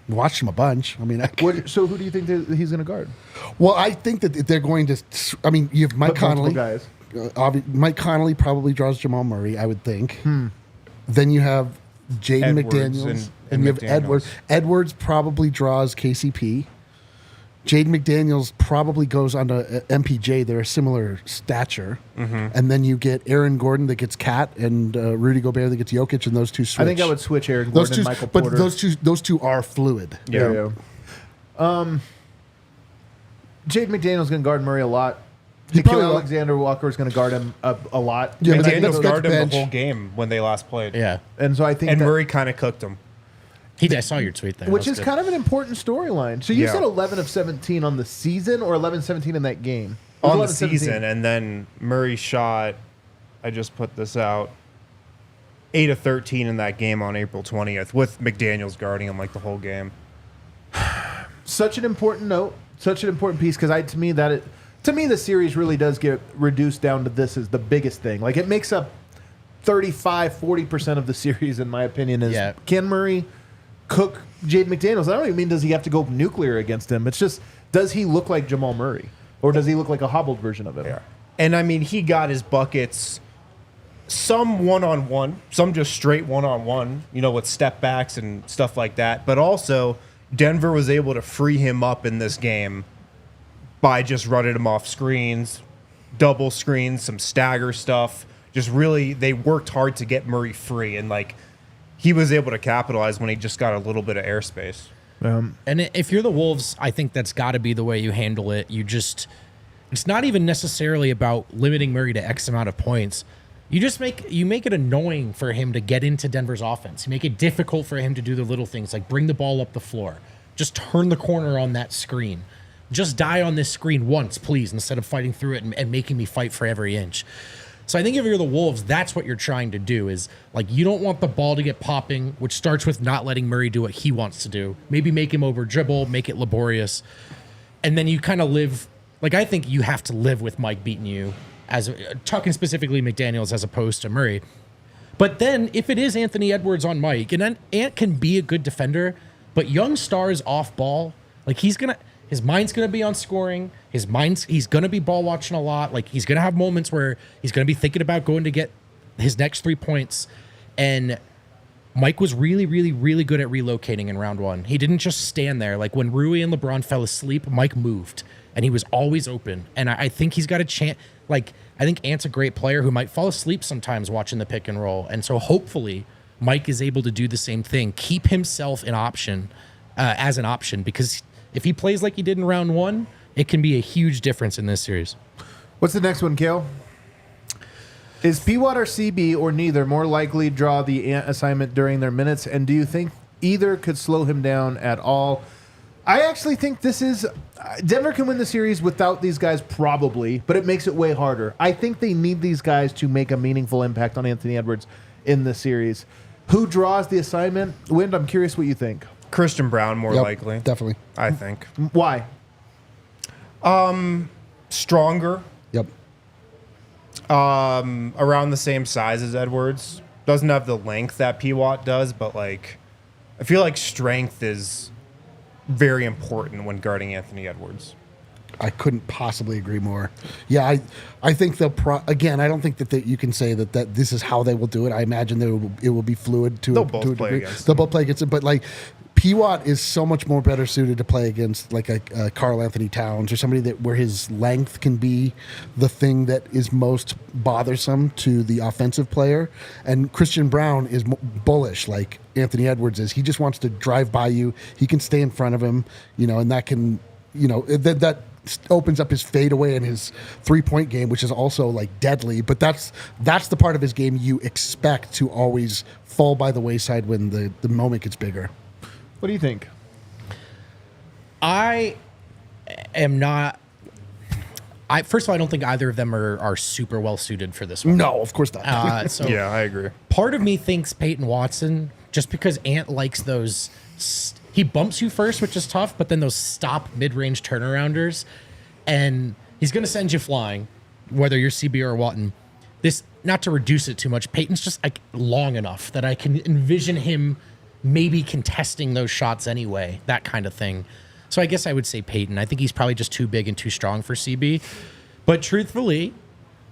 watched him a bunch. I mean, So who do you think that he's going to guard? well, I think that they're going to. I mean, you have Mike Multiple Conley. guys. Mike Conley probably draws Jamal Murray, I would think. Then you have Jaden Edwards McDaniels, and you have McDaniels. Edwards. Edwards probably draws KCP. Jaden McDaniels probably goes on to MPJ. They're a similar stature. And then you get Aaron Gordon that gets Cat and Rudy Gobert that gets Jokic, and those two switch. I think I would switch Aaron those Gordon two, and Michael but Porter. those two are fluid. Yeah. Jaden McDaniel's going to guard Murray a lot. He Nikhil probably will. Alexander Walker is going to guard him a lot. Yeah, but McDaniels that's guarded him bench. the whole game when they last played. yeah, And so I think And that, Murray kind of cooked him. I saw your tweet there. which That's is good. kind of an important storyline. So you Yeah. said 11 of 17 on the season or 11-17 in that game? It was On the 11-17. season, and then Murray shot, I just put this out, 8 of 13 in that game on April 20th, with McDaniels guarding him like the whole game. Such an important note, such an important piece, because to me the series really does get reduced down to this as the biggest thing. Like it makes up 35-40% of the series, in my opinion, is Yeah. can Murray cook Jaden McDaniels? I don't even mean does he have to go nuclear against him. It's just, does he look like Jamal Murray? Or does he look like a hobbled version of him? Yeah. And I mean, he got his buckets, some one-on-one, some just straight one-on-one, you know, with step backs and stuff like that. But also, Denver was able to free him up in this game by just running him off screens, double screens, some stagger stuff. Just really, they worked hard to get Murray free. And, like, he was able to capitalize when he just got a little bit of airspace. And if you're the Wolves, I think that's got to be the way you handle it. It's not even necessarily about limiting Murray to X amount of points. You make it annoying for him to get into Denver's offense. You make it difficult for him to do the little things like bring the ball up the floor. Just turn the corner on that screen. Just die on this screen once, please, instead of fighting through it and making me fight for every inch. So I think if you're the Wolves, that's what you're trying to do is like you don't want the ball to get popping, which starts with not letting Murray do what he wants to do. Maybe make him over dribble, make it laborious. And then you kind of live like I think you have to live with Mike beating you as talking specifically McDaniels as opposed to Murray. But then if it is Anthony Edwards on Mike, and then Ant can be a good defender, but young stars off ball, like his mind's gonna be on scoring. He's gonna be ball watching a lot. Like he's gonna have moments where he's gonna be thinking about going to get his next 3 points. And Mike was really, really, really good at relocating in round one. He didn't just stand there. Like when Rui and LeBron fell asleep, Mike moved and he was always open. And I think he's got a chance. Like I think Ant's a great player who might fall asleep sometimes watching the pick and roll. And so hopefully Mike is able to do the same thing. Keep himself as an option because if he plays like he did in round one, it can be a huge difference in this series. What's the next one, Kale? Is P-Watt or CB or neither more likely to draw the Ant assignment during their minutes? And do you think either could slow him down at all? I actually think this is... Denver can win the series without these guys probably, but it makes it way harder. I think they need these guys to make a meaningful impact on Anthony Edwards in the series. Who draws the assignment? Wind, I'm curious what you think. Christian Brown, more Yep, likely. definitely. I think. Why? Stronger. Yep. Around the same size as Edwards. Doesn't have the length that P-Watt does, but like I feel like strength is very important when guarding Anthony Edwards. I couldn't possibly agree more. Yeah, I think they'll again. I don't think that you can say that this is how they will do it. I imagine it will be fluid to They'll a both to a play degree. against They'll them. both play against it, but like P-Watt is so much more better suited to play against like a Karl Anthony Towns or somebody where his length can be the thing that is most bothersome to the offensive player. And Christian Braun is bullish like Anthony Edwards is. He just wants to drive by you. He can stay in front of him, and that can, that opens up his fadeaway and his 3-point game, which is also like deadly. But that's the part of his game you expect to always fall by the wayside when the moment gets bigger. What do you think? I am not. First of all, I don't think either of them are super well suited for this one. No, of course not. So Yeah, I agree. part of me thinks Peyton Watson, just because Ant likes those. He bumps you first, which is tough, but then those stop mid-range turnarounders, and he's going to send you flying, whether you're CB or Watson. This, not to reduce it too much, Peyton's just like long enough that I can envision him maybe contesting those shots anyway, that kind of thing. So I guess I would say Peyton. I think he's probably just too big and too strong for CB. But truthfully,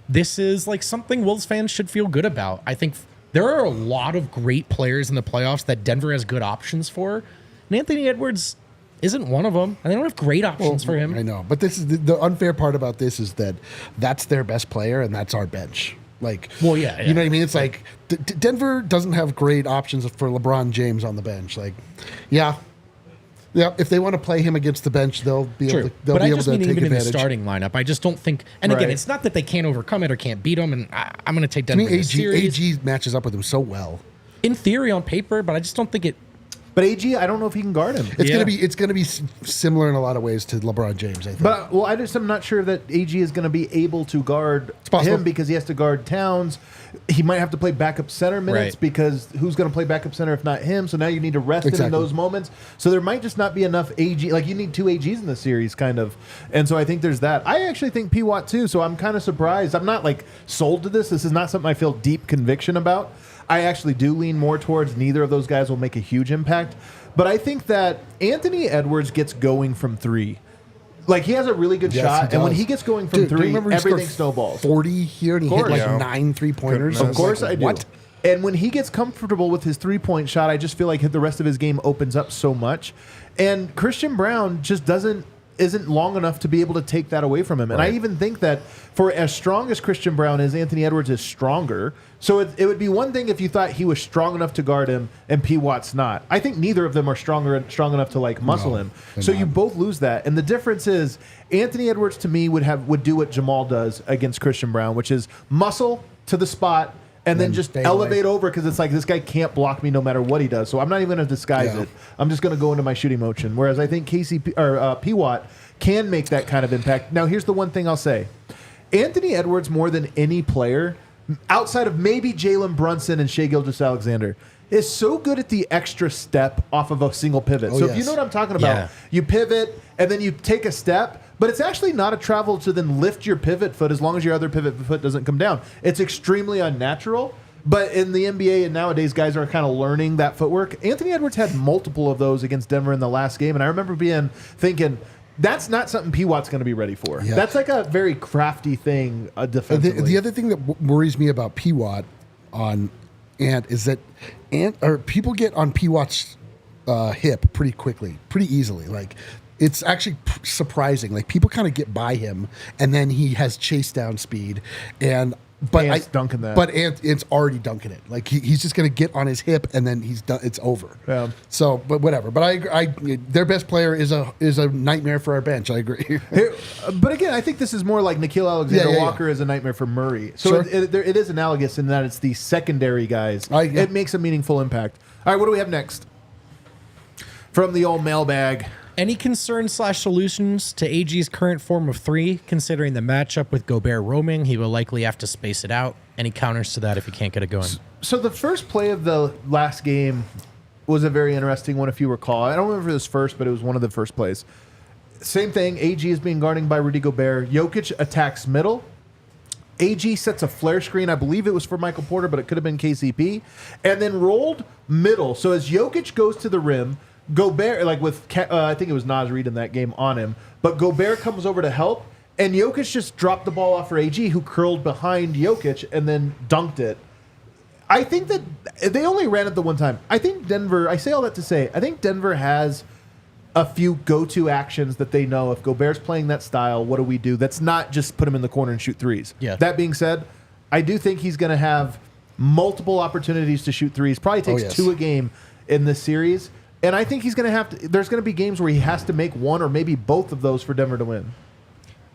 this is like something Wolves fans should feel good about. I think there are a lot of great players in the playoffs that Denver has good options for. And Anthony Edwards isn't one of them. And they don't have great options for him. I know, but this is the unfair part about this is that that's their best player and that's our bench. Like, Well, yeah. you know what I mean? It's like Denver doesn't have great options for LeBron James on the bench. Like, yeah. If they want to play him against the bench, they'll be able to. They'll But be I able just to mean take even in the advantage. starting lineup. I just don't think. And again, Right. it's not that they can't overcome it or can't beat them. And I'm going to take I Denver mean, in the series. AG matches up with him so well. In theory, on paper, but I just don't think it. But AG, I don't know if he can guard him. It's Yeah. gonna be similar in a lot of ways to LeBron James. I think. But I just am not sure that AG is going to be able to guard possible. him because he has to guard Towns. He might have to play backup center minutes Right. because who's going to play backup center if not him? So now you need to rest him in Exactly. those moments. So there might just not be enough AG. Like you need 2 AGs in the series, kind of. And so I think there's that. I actually think P-Watt too. So I'm kind of surprised. I'm not like sold to this. This is not something I feel deep conviction about. I actually do lean more towards neither of those guys will make a huge impact. But I think that Anthony Edwards gets going from 3. Like, he has a really good Yes, shot. he And when does. he gets going from Dude, do you 3, remember he everything scored snowballs. 40 here and he hit course. like Yeah. 9 3-pointers. Couldn't Of course Like, I do. What? And when he gets comfortable with his 3-point shot, I just feel like the rest of his game opens up so much. And Christian Braun just isn't long enough to be able to take that away from him. And I even think that for as strong as Christian Braun is, Anthony Edwards is stronger. So it would be one thing if you thought he was strong enough to guard him and P-Watt's not. I think neither of them are strong enough to like muscle him. So you both lose that. And the difference is Anthony Edwards to me would do what Jamal does against Christian Braun, which is muscle to the spot and then just fade elevate away. over because it's like this guy can't block me no matter what he does. So I'm not even going to disguise Yeah. it. I'm just going to go into my shooting motion. Whereas I think P-Watt can make that kind of impact. Now, here's the one thing I'll say. Anthony Edwards, more than any player, outside of maybe Jalen Brunson and Shai Gilgeous-Alexander, is so good at the extra step off of a single pivot. Oh, So if you yes. know what I'm talking about, Yeah. you pivot and then you take a step, but it's actually not a travel to then lift your pivot foot as long as your other pivot foot doesn't come down. It's extremely unnatural. But in the NBA and nowadays, guys are kind of learning that footwork. Anthony Edwards had multiple of those against Denver in the last game, and I remember thinking, that's not something P-Watt's going to be ready for. Yeah. That's like a very crafty thing defensively. The other thing that worries me about P-Watt on Ant is that people get on P-Watt's hip pretty quickly, pretty easily. Like, it's actually surprising. Like, people kind of get by him, and then he has chase down speed. But Ant's dunking that. But Ant's already dunking it. Like he's just going to get on his hip and then he's done. It's over. Yeah. So, but whatever. But their best player is a nightmare for our bench. I agree. But again, I think this is more like Nikhil Alexander Yeah. Walker is a nightmare for Murray. So Sure. it is analogous in that it's the secondary guys. Yeah. It makes a meaningful impact. All right, what do we have next? From the old mailbag. Any concerns/solutions to AG's current form of 3, considering the matchup with Gobert roaming? He will likely have to space it out. Any counters to that if he can't get it going? So the first play of the last game was a very interesting one, if you recall. I don't remember if it was first, but it was one of the first plays. Same thing. AG is being guarded by Rudy Gobert. Jokic attacks middle. AG sets a flare screen. I believe it was for Michael Porter, but it could have been KCP. And then rolled middle. So as Jokic goes to the rim, Gobert, like with, I think it was Naz Reid in that game on him, but Gobert comes over to help, and Jokic just dropped the ball off for AG, who curled behind Jokic and then dunked it. I think that they only ran it the one time. I think Denver, I say all that to say, I think Denver has a few go-to actions that they know. If Gobert's playing that style, what do we do? That's not just put him in the corner and shoot threes. Yeah. That being said, I do think he's going to have multiple opportunities to shoot threes. Probably takes 2 a game in this series. And I think he's going to have to, there's going to be games where he has to make one or maybe both of those for Denver to win.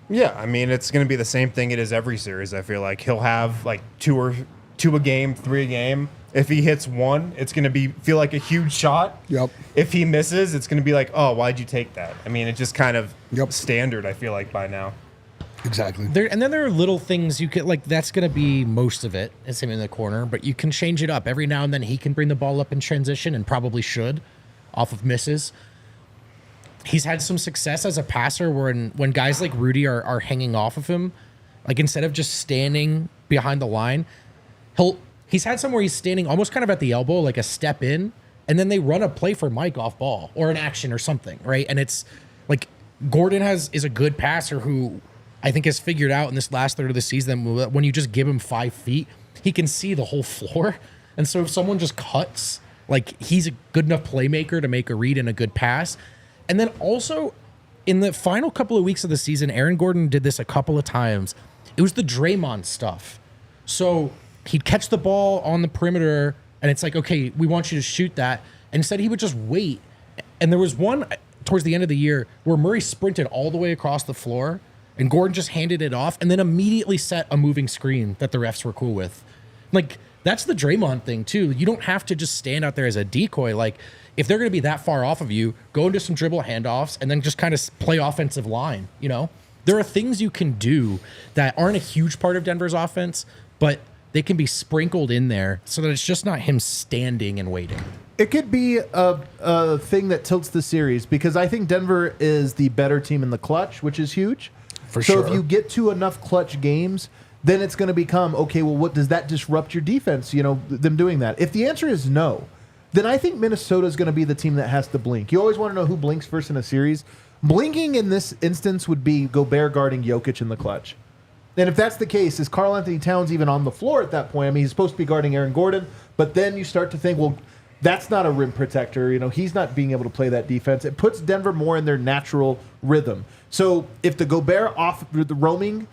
Yeah, I mean, it's going to be the same thing it is every series, I feel like. He'll have like 2 a game, 3 a game. If he hits one, it's going to feel like a huge shot. Yep. If he misses, it's going to be like, oh, why'd you take that? I mean, it's just kind of standard, I feel like, by now. Exactly. And then there are little things you can, like, that's going to be most of it. It's him in the corner, but you can change it up. Every now and then he can bring the ball up in transition and probably should off of misses. He's had some success as a passer when guys like Rudy are hanging off of him, like instead of just standing behind the line, he's had some where he's standing almost kind of at the elbow, like a step in, and then they run a play for Mike off ball or an action or something, right? And it's like Gordon is a good passer who I think has figured out in this last third of the season that when you just give him 5 feet, he can see the whole floor. And so if someone just cuts, like he's a good enough playmaker to make a read and a good pass. And then also in the final couple of weeks of the season, Aaron Gordon did this a couple of times. It was the Draymond stuff. So he'd catch the ball on the perimeter and it's like, okay, we want you to shoot that. And instead he would just wait. And there was one towards the end of the year where Murray sprinted all the way across the floor and Gordon just handed it off and then immediately set a moving screen that the refs were cool with. Like, that's the Draymond thing too. You don't have to just stand out there as a decoy. Like, if they're going to be that far off of you, go into some dribble handoffs and then just kind of play offensive line, you know? There are things you can do that aren't a huge part of Denver's offense, but they can be sprinkled in there so that it's just not him standing and waiting. It could be a thing that tilts the series because I think Denver is the better team in the clutch, which is huge. For sure. So if you get to enough clutch games, then it's going to become, okay, well, what does that disrupt your defense, you know, them doing that? If the answer is no, then I think Minnesota is going to be the team that has to blink. You always want to know who blinks first in a series. Blinking in this instance would be Gobert guarding Jokic in the clutch. And if that's the case, is Karl Anthony Towns even on the floor at that point? I mean, he's supposed to be guarding Aaron Gordon, but then you start to think, well, that's not a rim protector. You know, he's not being able to play that defense. It puts Denver more in their natural rhythm. So if the Gobert off the roaming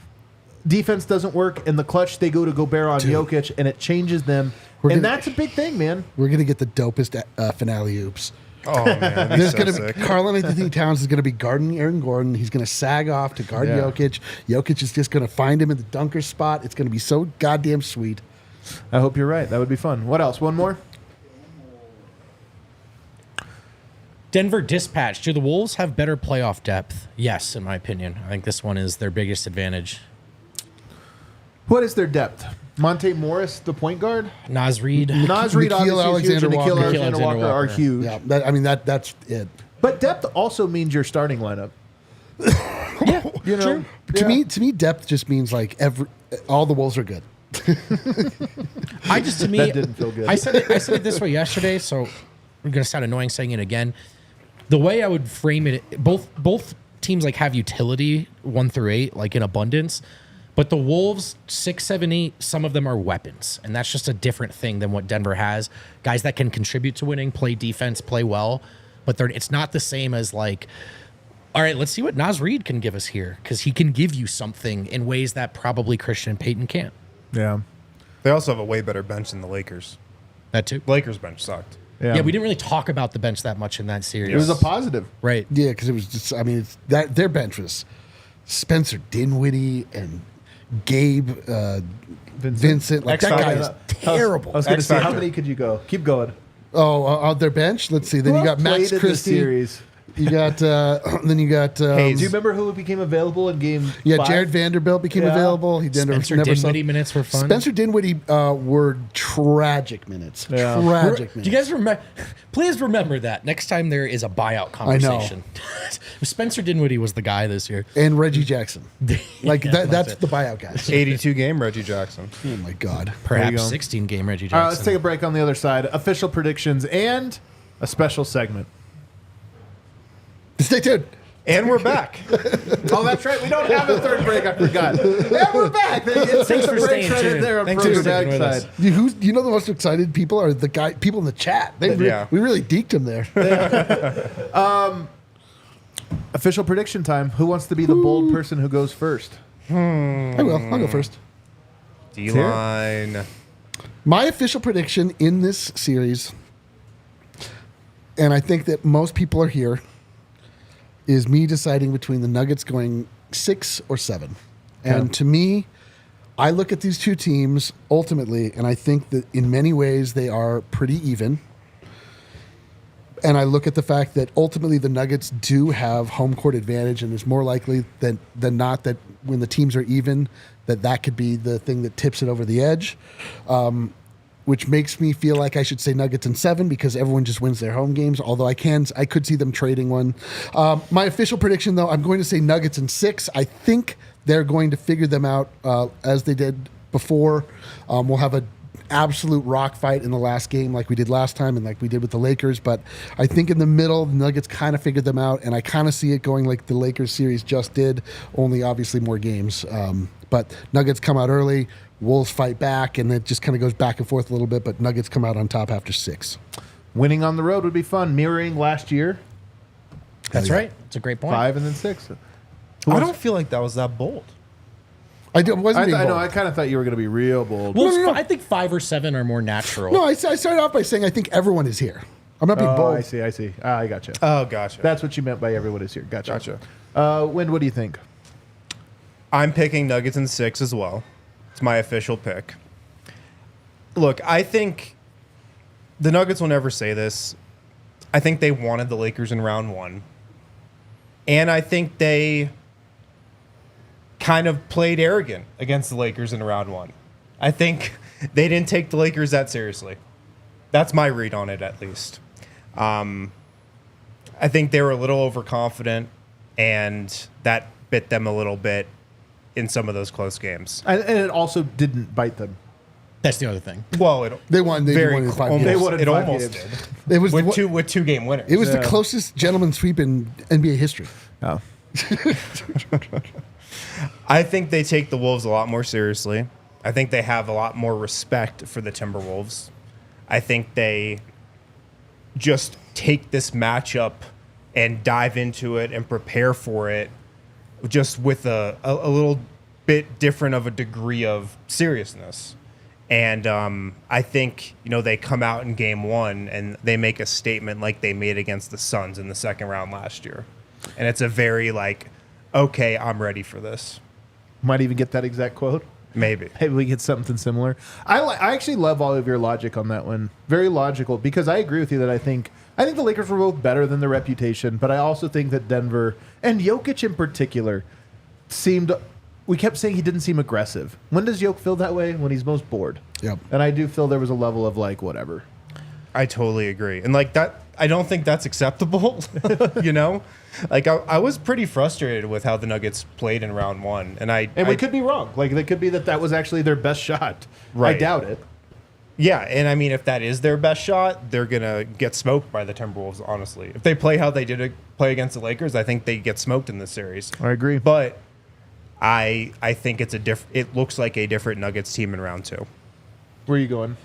defense doesn't work in the clutch, they go to Gobert on Jokic, and it changes them. That's a big thing, man. We're going to get the dopest finale oops. Oh, man. There's going to be Karl Anthony Towns is going to be guarding Aaron Gordon. He's going to sag off to guard Jokic. Jokic is just going to find him in the dunker spot. It's going to be so goddamn sweet. I hope you're right. That would be fun. What else? One more? Denver Dispatch. Do the Wolves have better playoff depth? Yes, in my opinion. I think this one is their biggest advantage. What is their depth? Monte Morris, the point guard? Naz Reid. Naz Reid, Nikhil obviously, is huge, and Nikhil Alexander Alexander Walker are huge. Yeah, that's it. But depth also means your starting lineup. Yeah, You know, Sure. To me, depth just means like all the Wolves are good. I just, to me, That didn't feel good. I said it this way yesterday, so I'm going to sound annoying saying it again. The way I would frame it, both teams like have utility 1 through 8, like in abundance. But the Wolves, 6, 7, 8, some of them are weapons. And that's just a different thing than what Denver has. Guys that can contribute to winning, play defense, play well. But it's not the same as like, all right, let's see what Naz Reid can give us here. Because he can give you something in ways that probably Christian and Peyton can't. Yeah. They also have a way better bench than the Lakers. That too. Lakers bench sucked. Yeah, we didn't really talk about the bench that much in that series. It was a positive. Right. Yeah, because it was just, I mean, their bench was Spencer Dinwiddie and Gabe Vincent. Like, that guy is terrible. I was going to say, how X-Factor. many could you go? Keep going. On their bench? Let's see. Then you got Max Played in the Christie. series. You got, then you got... Do you remember who became available in game 5? Jared Vanderbilt became available. He Spencer Dinwiddie minutes were fun. Spencer Dinwiddie were tragic minutes. Yeah. Tragic minutes. Do you guys remember? Please remember that next time there is a buyout conversation. Spencer Dinwiddie was the guy this year. And Reggie Jackson. Like, Yeah, that's it. the buyout guys. 82 game Reggie Jackson. Oh, my God. Perhaps go. 16 game Reggie All Jackson. right, let's take a break on the other side. Official predictions and a special segment. Stay tuned. And we're back. Oh, that's right. We don't have a third break. I forgot. And we're back. Thanks for staying right in tuned. there on Thanks for Pro sticking with us. Side. You know the most excited people are the people in the chat. We really deked them there. Official prediction time. Who wants to be the bold person who goes first? I will. I'll go first. D-line. My official prediction in this series, and I think that most people are here, is me deciding between the Nuggets going 6 or 7. And to me, I look at these two teams ultimately, and I think that in many ways they are pretty even. And I look at the fact that ultimately the Nuggets do have home court advantage, and it's more likely than not that when the teams are even, that could be the thing that tips it over the edge. Which makes me feel like I should say Nuggets in 7 because everyone just wins their home games. Although I could see them trading one. My official prediction, though, I'm going to say Nuggets in 6. I think they're going to figure them out as they did before. We'll have an absolute rock fight in the last game like we did last time and like we did with the Lakers. But I think in the middle, the Nuggets kind of figured them out, and I kind of see it going like the Lakers series just did, only obviously more games. But Nuggets come out early. Wolves fight back, and it just kind of goes back and forth a little bit, but Nuggets come out on top after 6. Winning on the road would be fun. Mirroring last year. That's right. It's a great point. 5 and then 6. I don't feel like that was that bold. I wasn't being I know. bold. I kind of thought you were going to be real bold. Well, No. I think 5 or 7 are more natural. No, I started off by saying I think everyone is here. I'm not being Oh, bold. I see. I gotcha. Oh, gotcha. That's what you meant by everyone is here. Gotcha. Gotcha. Win, what do you think? I'm picking Nuggets in 6 as well. It's my official pick. Look, I think the Nuggets will never say this. I think they wanted the Lakers in round 1. And I think they kind of played arrogant against the Lakers in round 1. I think they didn't take the Lakers that seriously. That's my read on it, at least. I think they were a little overconfident, and that bit them a little bit in some of those close games. And it also didn't bite them. That's the other thing. Well, They won in 5 almost, games. won in it 5 almost games. did. It was With two game winners. It was the closest gentleman's sweep in NBA history. Oh. I think they take the Wolves a lot more seriously. I think they have a lot more respect for the Timberwolves. I think they just take this matchup and dive into it and prepare for it just with a little bit different of a degree of seriousness. And I think, they come out in game 1 and they make a statement like they made against the Suns in the second round last year. And it's a very okay, I'm ready for this. Might even get that exact quote. Maybe. Maybe we get something similar. I actually love all of your logic on that one. Very logical, because I agree with you that I think the Lakers were both better than their reputation, but I also think that Denver, and Jokic in particular, we kept saying he didn't seem aggressive. When does Jokic feel that way? When he's most bored. Yep. And I do feel there was a level of whatever. I totally agree. And that, I don't think that's acceptable, I was pretty frustrated with how the Nuggets played in round 1. And we could be wrong. It could be that was actually their best shot. Right. I doubt it. Yeah, and if that is their best shot, they're going to get smoked by the Timberwolves, honestly. If they play how they did play against the Lakers, I think they get smoked in this series. I agree. But I think it looks like a different Nuggets team in round 2. Where are you going?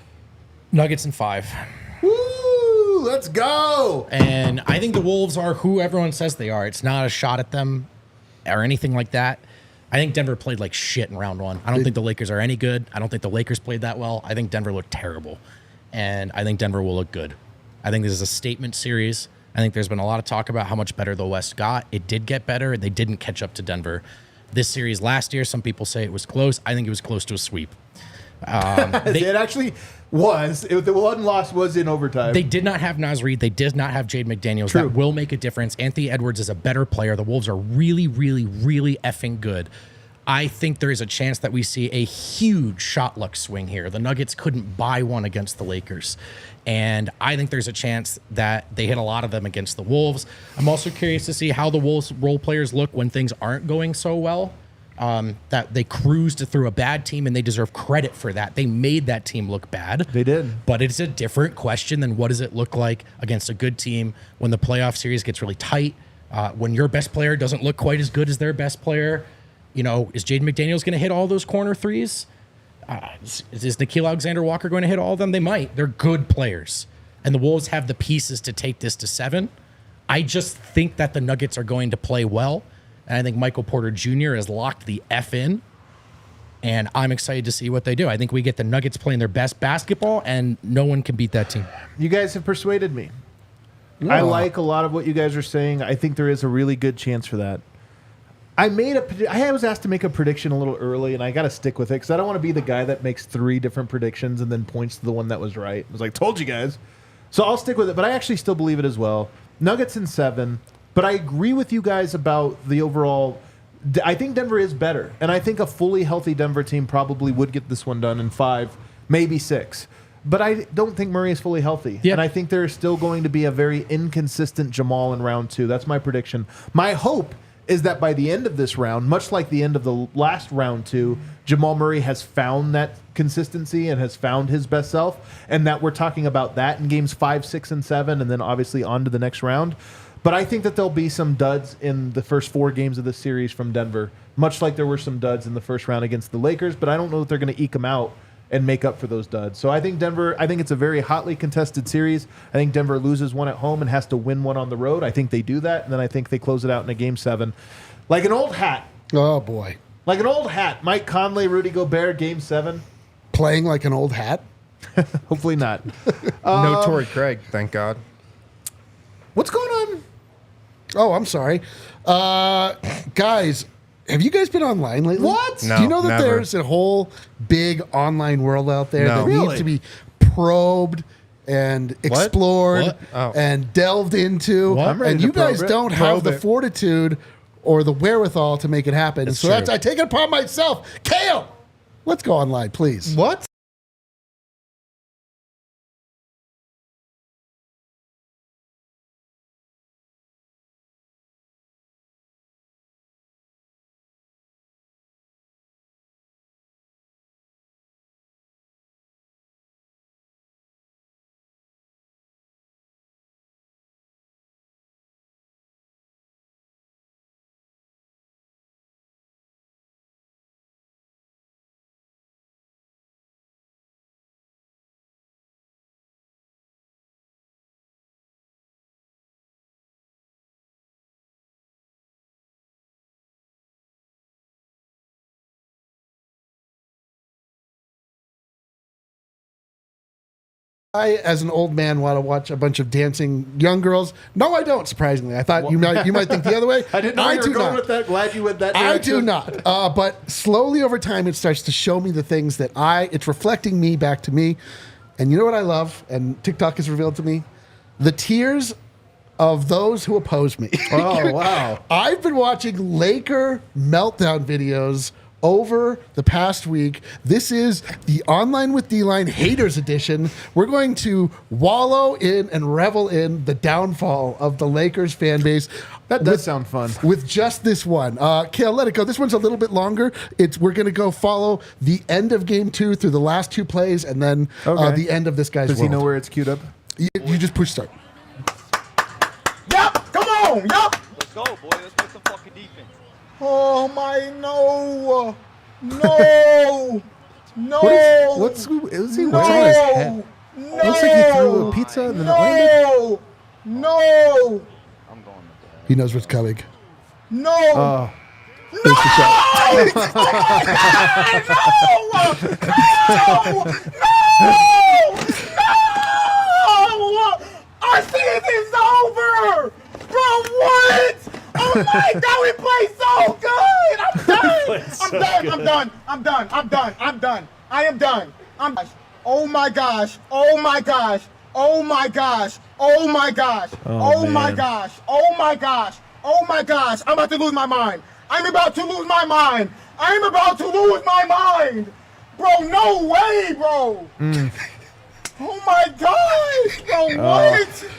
Nuggets in 5. Woo! Let's go! And I think the Wolves are who everyone says they are. It's not a shot at them or anything like that. I think Denver played like shit in round 1. I don't think the Lakers are any good. I don't think the Lakers played that well. I think Denver looked terrible. And I think Denver will look good. I think this is a statement series. I think there's been a lot of talk about how much better the West got. It did get better. They didn't catch up to Denver. This series last year, some people say it was close. I think it was close to a sweep. It actually was. The one loss was in overtime. They did not have Naz Reid. They did not have Jade McDaniels. True. That will make a difference. Anthony Edwards is a better player. The Wolves are really, really, really effing good. I think there is a chance that we see a huge shot luck swing here. The Nuggets couldn't buy one against the Lakers. And I think there's a chance that they hit a lot of them against the Wolves. I'm also curious to see how the Wolves role players look when things aren't going so well. That they cruised through a bad team, and they deserve credit for that. They made that team look bad. They did. But it's a different question than what does it look like against a good team when the playoff series gets really tight, When your best player doesn't look quite as good as their best player, is Jaden McDaniels going to hit all those corner threes? Is Nikhil Alexander-Walker going to hit all of them? They might. They're good players. And the Wolves have the pieces to take this to 7. I just think that the Nuggets are going to play well. And I think Michael Porter Jr. has locked the F in. And I'm excited to see what they do. I think we get the Nuggets playing their best basketball, and no one can beat that team. You guys have persuaded me. I like a lot of what you guys are saying. I think there is a really good chance for that. I was asked to make a prediction a little early, and I got to stick with it because I don't want to be the guy that makes 3 different predictions and then points to the one that was right. I was like, told you guys. So I'll stick with it, but I actually still believe it as well. Nuggets in 7, but I agree with you guys about the overall. I think Denver is better, and I think a fully healthy Denver team probably would get this one done in 5, maybe 6. But I don't think Murray is fully healthy. Yep. And I think there is still going to be a very inconsistent Jamal in round 2. That's my prediction. My hope is that by the end of this round, much like the end of the last round 2, Jamal Murray has found that consistency and has found his best self, and that we're talking about that in games 5, 6, and 7, and then obviously on to the next round. But I think that there'll be some duds in the first 4 games of this series from Denver, much like there were some duds in the first round against the Lakers, but I don't know that they're going to eke them out and make up for those duds. So I think it's a very hotly contested series. I think Denver loses one at home and has to win one on the road. I think they do that, and then I think they close it out in a game 7. Like an old hat. Oh, boy. Like an old hat. Mike Conley, Rudy Gobert, game 7. Playing like an old hat? Hopefully not. No Torrey Craig, thank God. What's going on? Oh, I'm sorry. Guys, have you guys been online lately? What? No, Do you know that never. there's a whole big online world out there No. that Really? needs to be probed and explored What? Oh. and delved into? What? I'm ready And to you guys probe it. don't have Probe the it. fortitude or the wherewithal to make it happen. It's So true. that's I take it upon myself. Kale, let's go online, please. What? I, as an old man, want to watch a bunch of dancing young girls. No, I don't. Surprisingly, I thought you might think the other way. I didn't know you were do going not. with that. Glad you went that I direction. do not. But slowly over time, it starts to show me the things that it's reflecting me back to me. And you know what I love? And TikTok has revealed to me the tears of those who oppose me. Oh, wow. I've been watching Laker meltdown videos over the past week. This is the Online with D-Line Haters Edition. We're going to wallow in and revel in the downfall of the Lakers fan base. That does sound fun. With just this one. Kale, let it go. This one's a little bit longer. We're going to go follow the end of game 2 through the last 2 plays and then Okay. the end of this guy's Does he world. know where it's queued up? You just push start. Yup, come on, yup. Let's go, boy. Let's play some fucking defense. Oh my no, no, no. What's he? no, What's on his head? No, It looks like he threw a pizza and then it landed. no, I'm going with that. He knows what's coming. no, Oh, There's the shot. no. Our season's over, bro. What? Oh my God, we play so good. I'm done. I'm done. I'm done. I'm done. I'm done. I am done. Oh my gosh. Oh my gosh. Oh my gosh. Oh my gosh. Oh my man. gosh. Oh my gosh. Oh my gosh. I'm about to lose my mind. I'm about to lose my mind. I'm about to lose my mind. Bro, no way, bro. Oh my gosh, bro, what?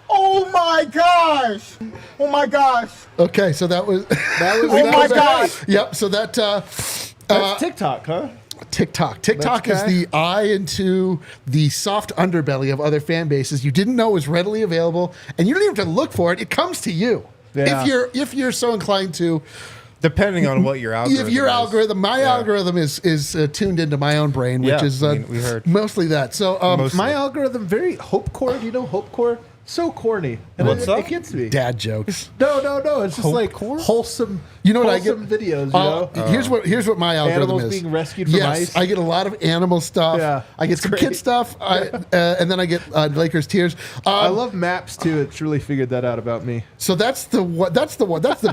Oh my gosh. Oh my gosh. Okay, so that was Oh my gosh. Yep, so that that's TikTok, huh? TikTok. TikTok is That's the eye into the soft underbelly of other fan bases you didn't know was readily available, and you don't even have to look for it. It comes to you. Yeah. If you're so inclined to. Depending on what your algorithm If your is. algorithm, my Yeah. algorithm is tuned into my own brain, which Yeah, is we heard. mostly that. So Mostly. My algorithm, very hopecore. Do you know hopecore? So corny. And What's up? It gets me. dad jokes. No. It's just like Hopecore? wholesome. You know what I get? wholesome videos. You know, Here's what my algorithm Animals is. being rescued from yes, ice. I get a lot of animal stuff. Yeah, I get it's some great. kid stuff, and then I get Lakers tears. I love maps too. It's really figured that out about me. So that's the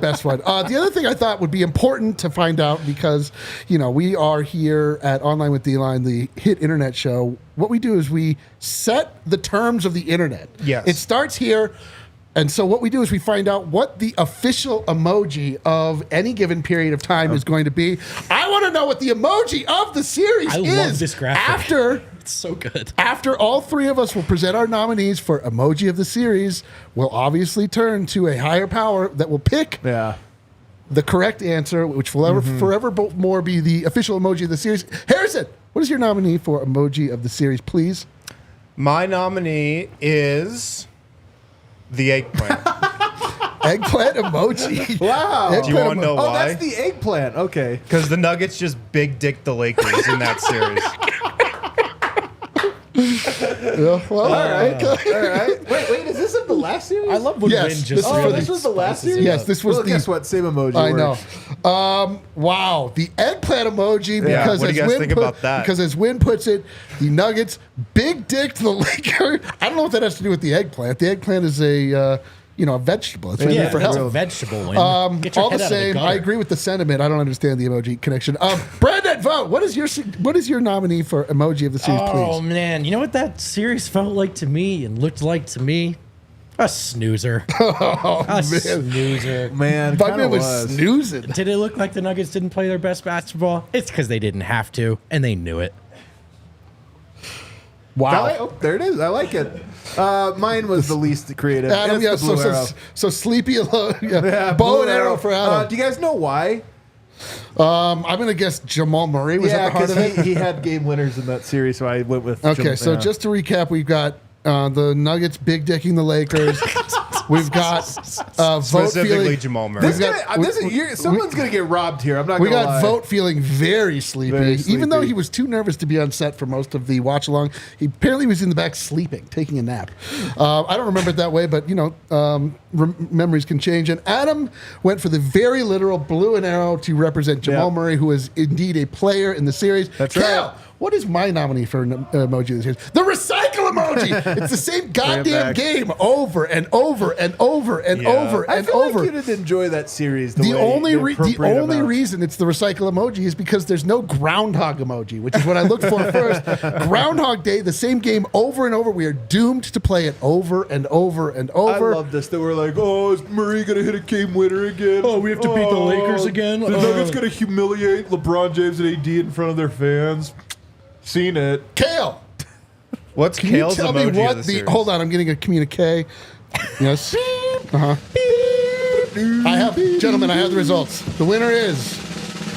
best one. The other thing I thought would be important to find out, because we are here at Online with D-Line, the hit internet show. What we do is we set the terms of the internet. Yes. It starts here. And so what we do is we find out what the official emoji of any given period of time is going to be. I want to know what the emoji of the series I is. love this graphic. After It's so good. After all three of us will present our nominees for emoji of the series, we'll obviously turn to a higher power that will pick Yeah. the correct answer, which will forevermore be the official emoji of the series. Harrison, what is your nominee for emoji of the series, please? My nominee is the eggplant. Eggplant emoji. Wow. Eggplant Do you want to emo- know Oh, why? that's the eggplant. Okay. Because the Nuggets just big dick the Lakers in that series. Yeah, well, All right. Wait. Is this of the last series? I love when Yes, Win this just is Oh, really this was the last spices it series. Yes, up. this was Well, the. guess what? Same emoji. I works. know. Wow, the eggplant emoji. Because what do you guys Win think about that? Because as Win puts it, the Nuggets big dick to the Lakers. I don't know what that has to do with the eggplant. The eggplant is a vegetable. It's really Yeah, good for it's health. a vegetable Win. Get your All the head out of same, gutter. I agree with the sentiment. I don't understand the emoji connection. Brandon, vote. What is your nominee for emoji of the series, Oh please? man, you know what that series felt like to me and looked like to me? A snoozer. A snoozer. Man, Bugman kinda was snoozing. Did it look like the Nuggets didn't play their best basketball? It's because they didn't have to, and they knew it. Wow. Oh, there it is. I like it. Mine was the least creative. Adam, It's the yeah, blue arrow. so sleepy alone. Yeah. Yeah, Bow blue and arrow for Adam. Do you guys know why? I'm gonna guess Jamal Murray was Yeah, at the heart because of it. he had game winners in that series, so I went with. Okay, so just to recap, we've got the Nuggets big dicking the Lakers. We've got Vogt Specifically feeling. Jamal Murray. This We've gonna, got- this is, someone's gonna get robbed here. I'm not. We gonna got lie. Vogt feeling very sleepy, even though sleepy. he was too nervous to be on set for most of the watch along. He apparently was in the back sleeping, taking a nap. I don't remember it that way, but memories can change. And Adam went for the very literal blue and arrow to represent Jamal Yep. Murray, who is indeed a player in the series. That's Cal, right. what is my nominee for emoji of the series? The recycle emoji. It's the same goddamn back. game over and over and over and Yeah. over I and feel over. like you didn't enjoy that series. The only appropriate amount. reason it's the recycle emoji is because there's no groundhog emoji, which is what I looked for first. Groundhog Day, the same game over and over. We are doomed to play it over and over and I over. love this. That we're like, oh, is Murray gonna hit a game winner again? Oh, we have to beat the Lakers again? The Nuggets gonna humiliate LeBron James and AD in front of their fans. Seen it. Kale, What's can Kale's you tell me emoji what of the series? Hold on, I'm getting a communique. Yes. I have, gentlemen, I have the results. The winner is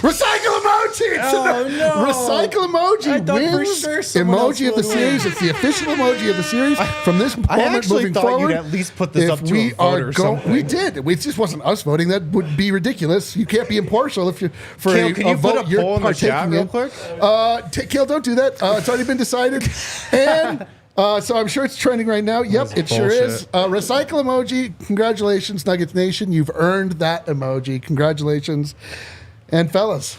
recycle emoji. Oh, no. Recycle emoji I thought for wins sure someone else emoji of the would win. series. It's the official emoji of the series from this I moment actually moving thought forward. you'd at least put this if up to we a vote are or something. we did. It just wasn't us voting. That would be ridiculous. You can't be impartial if you for Kale, a, can a you put vote a you're poll in the chat partaking real in. quick? Kale, don't do that. It's already been decided. And so I'm sure it's trending right now. Yep, it sure is. Recycle emoji. Congratulations, Nuggets Nation. You've earned that emoji. Congratulations. And fellas,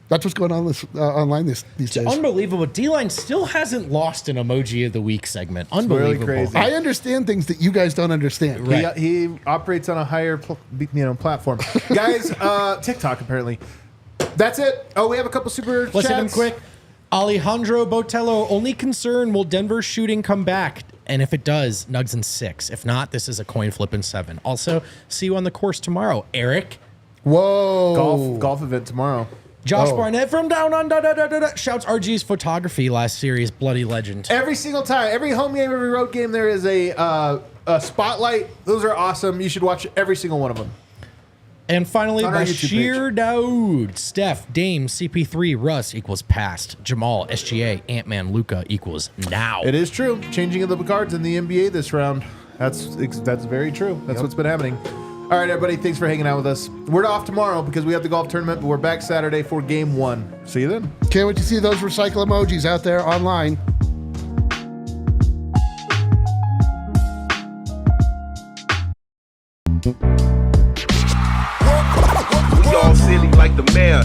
that's what's going on online these days. Unbelievable. D-Line still hasn't lost an emoji of the week segment. Unbelievable. crazy. I understand things that you guys don't understand. Right. He operates on a higher platform. Guys, TikTok apparently. That's it. Oh, we have a couple super Let's hit him chats. quick. Alejandro Botello, only concern, will Denver's shooting come back? And if it does, Nugs in 6. If not, this is a coin flip in 7. Also, see you on the course tomorrow. Eric. Whoa. Golf event tomorrow. Josh Oh. Barnett from Down Under. Shouts RG's photography last series. Bloody legend. Every single time, every home game, every road game, there is a spotlight. Those are awesome. You should watch every single one of them. And finally, On our YouTube Bashir Daoud. Steph, Dame, CP3, Russ equals past. Jamal, SGA, Ant-Man, Luka equals now. It is true. Changing of the cards in the NBA this round. That's very true. That's what's been happening. All right, everybody. Thanks for hanging out with us. We're off tomorrow because we have the golf tournament, but we're back Saturday for game 1. See you then. Can't wait to see those recycle emojis out there online. We all silly like the mayor.